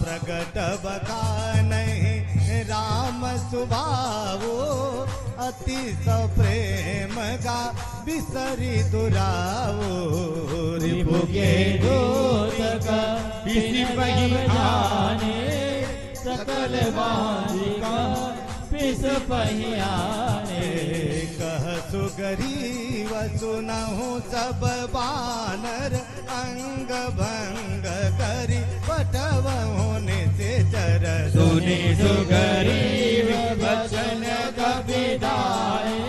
प्रगट बखानहि राम सुभावो अति सप्रेम गा बिसरी दुरावो रिपु के दूत का किसी पहियाने सकल बालिका पिस पहियाने कह सुगरीव सुनहु सब बानर अंग भंग करी पटवहु निश्चर सुनि सुगरीव बचन कविदाए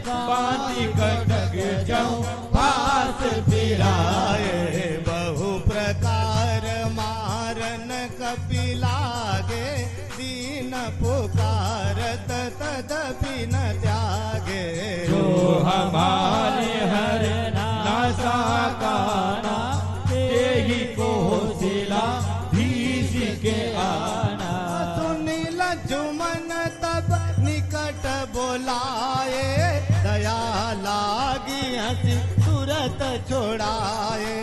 पाति कटक जाऊं पास फिराए बहु प्रकार मारन कपिलागे दीन पुकारत तदपि न त्यागे जो हमारे हर नासा काना तेहि को सिला धीश के आना सुनील जुमन तब निकट बोलाए दया लागी हंसी तुरत छोड़ाए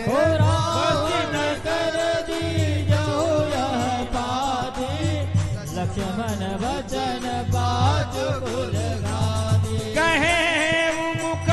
न कर दीजो यह पाती लक्ष्मण वचन बाज कुल गादी कहे मुख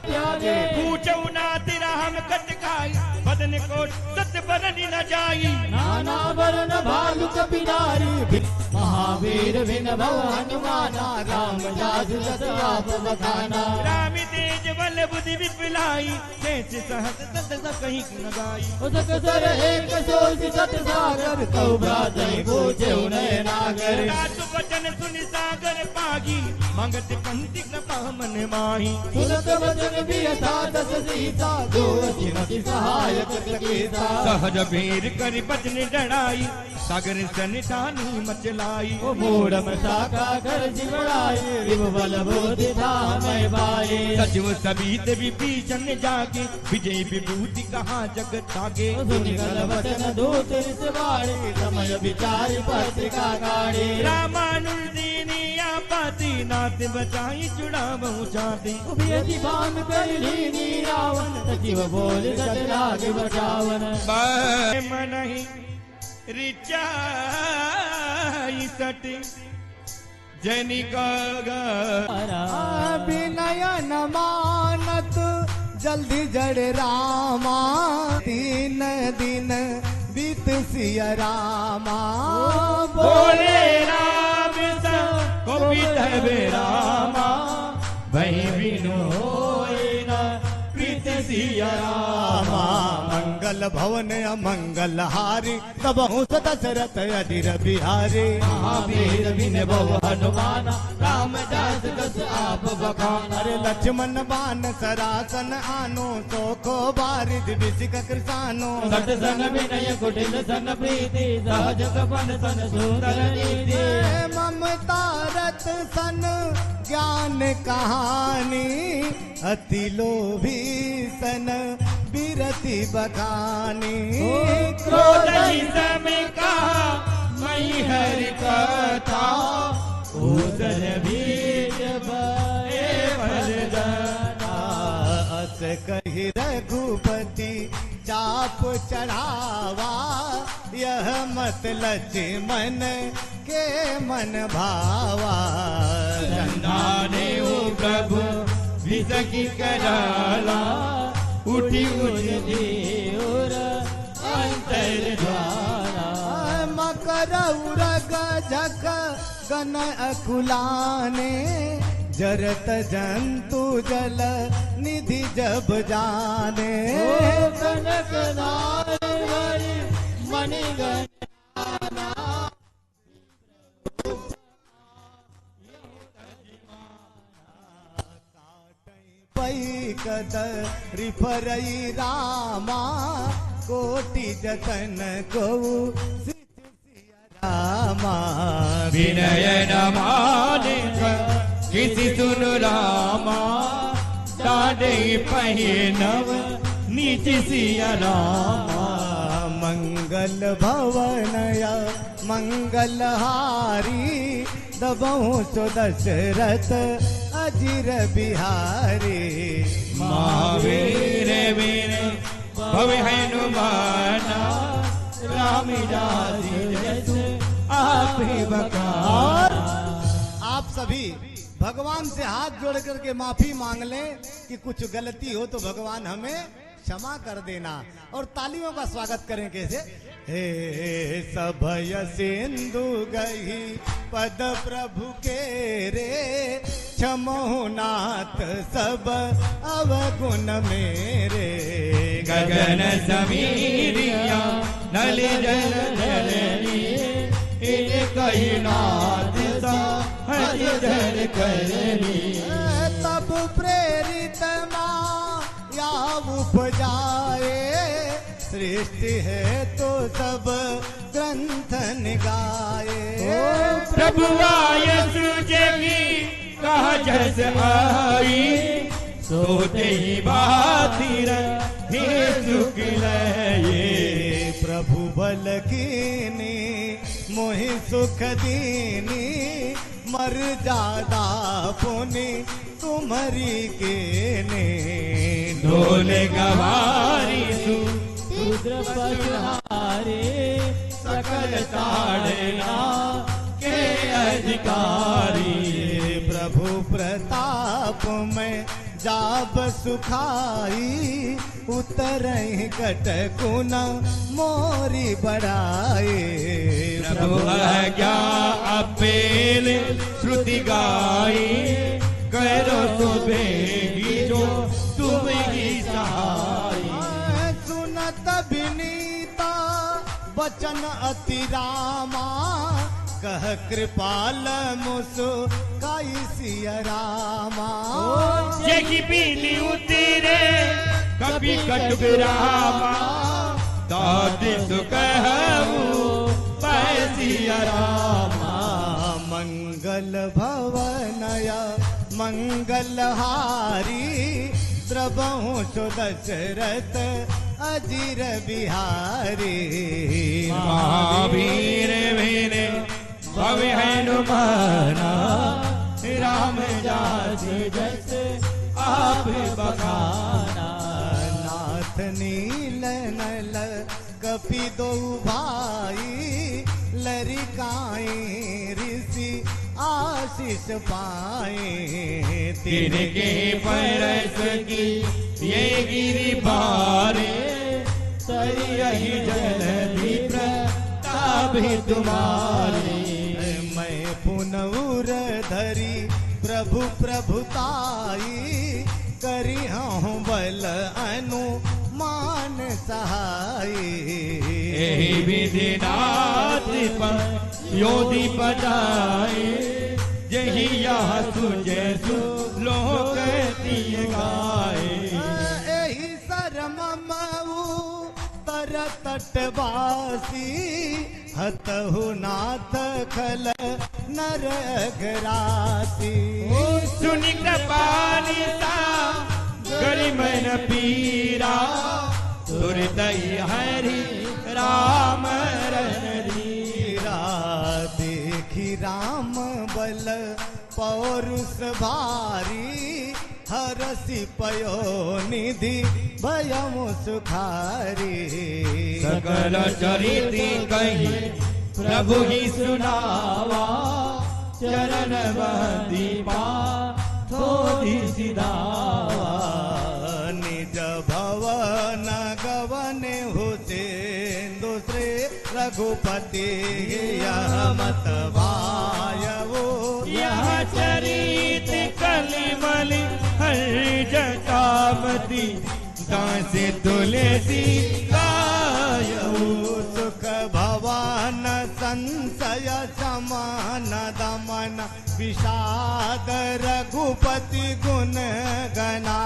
त्यागे पूछो ना तेरा हम कटकाई बदन को सत बरनी न जाई नाना वर्ण भालु कपिनारी महावीर विन भव हनुमाना राम जादु जस आप बखाना राम तेज बल बुद्धि विपुलाई कैसे सहस सत कहीं न गाई उसक सर एक सोच सत सागर तौ भ्रातहि पूछे उन्हें नागर सासु वचन सुनि सागर पागी मंगत पंथि कृपा मन माही सुनत वचन भी था दस सीता जो अचिमति सहायक कीता सहज भीर कर बचन डराई सागर सनिधानी मचलाई ओ मूढ़ मसाका कर जिवड़ाई विभ बल बोधि था मैं बाए सचिव सबीत विभीषण जागे विजय विभूति कहा जगत आगे सुनि कल वचन दूत रिसवाड़े समय विचारि पत्रिका गाड़े रामानुज दीनी आपत्ति नाथ बचाई चुड़ा बहु जाती उभियति बान कर लीनी रावण सचिव बोल सत लाग बचावन मनहि रिचाई सटी जनिक विनय न मानत जल्दी जड़ रामा 3 दिन बीत सिय रामा बोले राम को विधवे रामा वही बिनु होए न प्रीत सिया रामा मंगल मंगल भवन अमंगल हारी तब हूँ दशरथ अधीर बिहारी महावीर विन भव हनुमान रामदास दस आप बखान अरे लक्ष्मण बान सरासन आनो सोखो बारिद विसिक कृसानो सट सन विनय कुटिल सन प्रीति सहज कपन सन सुंदर नीति ममता रत सन ज्ञान कहानी अति लोभी सन बिरति बखानी क्रोध ही समय कहा मई हरि कथा उदर बीज भये वरदाना अस कहि रघुपति चाप चढ़ावा यह मत लक्ष्मण के मन भावा संधाने प्रभु विसकी कराला उठी उठती और अंतर द्वारा मकर उरग झक गन अकुलाने जरत जंतु जल निधि जब जाने कनक नारी मणिगण पई कद रिफरई रामा कोटि जतन को रामा विनय न माने किसी सुन रामा डाडे पहे नव नीच सिया रामा मंगल भवनया मंगल हारी दबहु सो दशरथ अजीर बिहारी महावीर वीर भव हनुमाना रामदास जैसे आप ही बकार आप सभी भगवान से हाथ जोड़ करके माफी मांग लें कि कुछ गलती हो तो भगवान हमें क्षमा कर देना और तालियों का स्वागत करें कैसे हे सभय सिंधु गही पद प्रभु के रे क्षमो नाथ सब अवगुण मेरे गगन समीरिया नल जल जलनी कही नाथ सा हरिधर करनी तब प्रेरित माया उपजाए सृष्टि है तो सब ग्रंथ निगाए प्रभु आय सुजगी कहा जस आई सोते ही बातिर हे सुख लये प्रभु बल कीनी मोहि सुख दीनी मर जादा पुनि तुम्हारी के ने ढोले गवारी रुद्र पसहारे सकल ताड़ना के अधिकारी प्रभु प्रताप में जाब सुखाई उतरहि कटकुना मोरी बढ़ाए प्रभु आज्ञा अपेल श्रुति गाई करो तो बेगी जो तुम ही सहाय सुनत विनीता वचन अति रामा कह कृपाल मुसु काई सिया रामा जगी पीली उतरे कभी कटुरामा दादी सुकहू पैसिया रामा मंगल भवनया मंगल हारी द्रबहु सो दशरथ अजीर बिहारी महावीर वीर भव हनुमाना राम जाति जैसे आप बखाना नाथ नील नल कपि दो भाई लरिकाई ऋषि आशीष पाए तिनके परस की ये गिरी बारे सरियहि जल भी प्रताप तुम्हारे मैं पुनौर धरी प्रभु प्रभुताई करी हूँ बल अनु हनुमान सहाय। यही विधिनाथ पर योधि बजाए, यही यह सुजय लोक गाए। यही शरम मऊ तर तटवासी, हतहु नाथ खल नर अघरासी। सुनि कृपानि सा गरिमन पीरा, दुर्दयी हरि राम रणधीरा। देखी राम बल पौरुष भारी, हरसि पयो निधि भयम सुखारी। सकल चरित्र कही प्रभु ही सुनावा, चरण बंदीपा थोड़ी सिधावा। निज भवन गवन हुसैन दूसरे रघुपति, यह मत वायवो यह चरित कलिमल हर जटामती, दासे तुलसी गायऊ। सुख भवन संशय समान दमन, विषाद रघुपति गुण गना।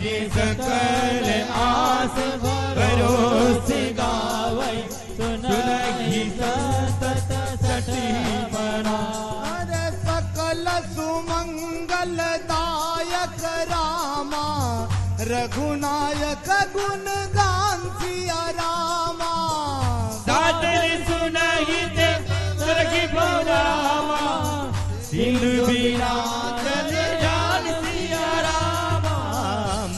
जी सकल आस भरोसे गावै, सुनहि सतत सठी मना। अरे सकल सुमंगल दायक रामा, रघुनायक गुण गान सिया रामा। दादर सुनहि ते सरगी भरामा, सिंधु बीना चल जान सिया रामा।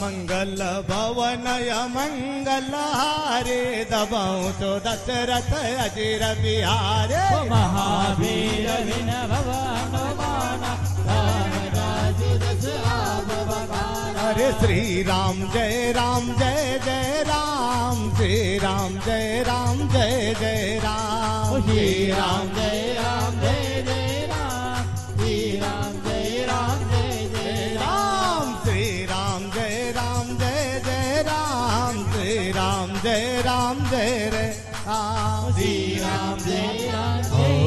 मंगल भवन मंगल हारे, दबाऊं तो दशरथ अजीर बिहारे। महावीर विन भव हनुमाना, राम राजु दस आप बखाना। अरे श्री राम जय राम जय जय राम, श्री राम जय राम जय जय राम। श्री राम जय राम जय जय राम, श्री राम जय राम जय जय राम। श्री राम जय राम जय जय राम, श्री राम जय राम जय रे राम। श्री राम जय राम जय।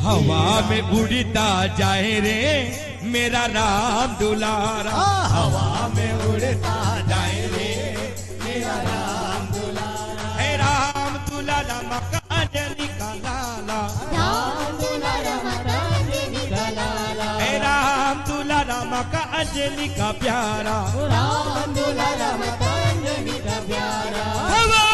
हवा में उड़ता जाए रे मेरा राम दुलारा, हवा में उड़ता जाए रे मेरा राम दुलारा। हे राम दुलारा मका अंजलि का लाला, राम दुलारा मका अंजलि का लाला। हे राम दुलारा मका अंजलि का प्यारा। राम दुलारा मका अंजलि का प्यारा। हवा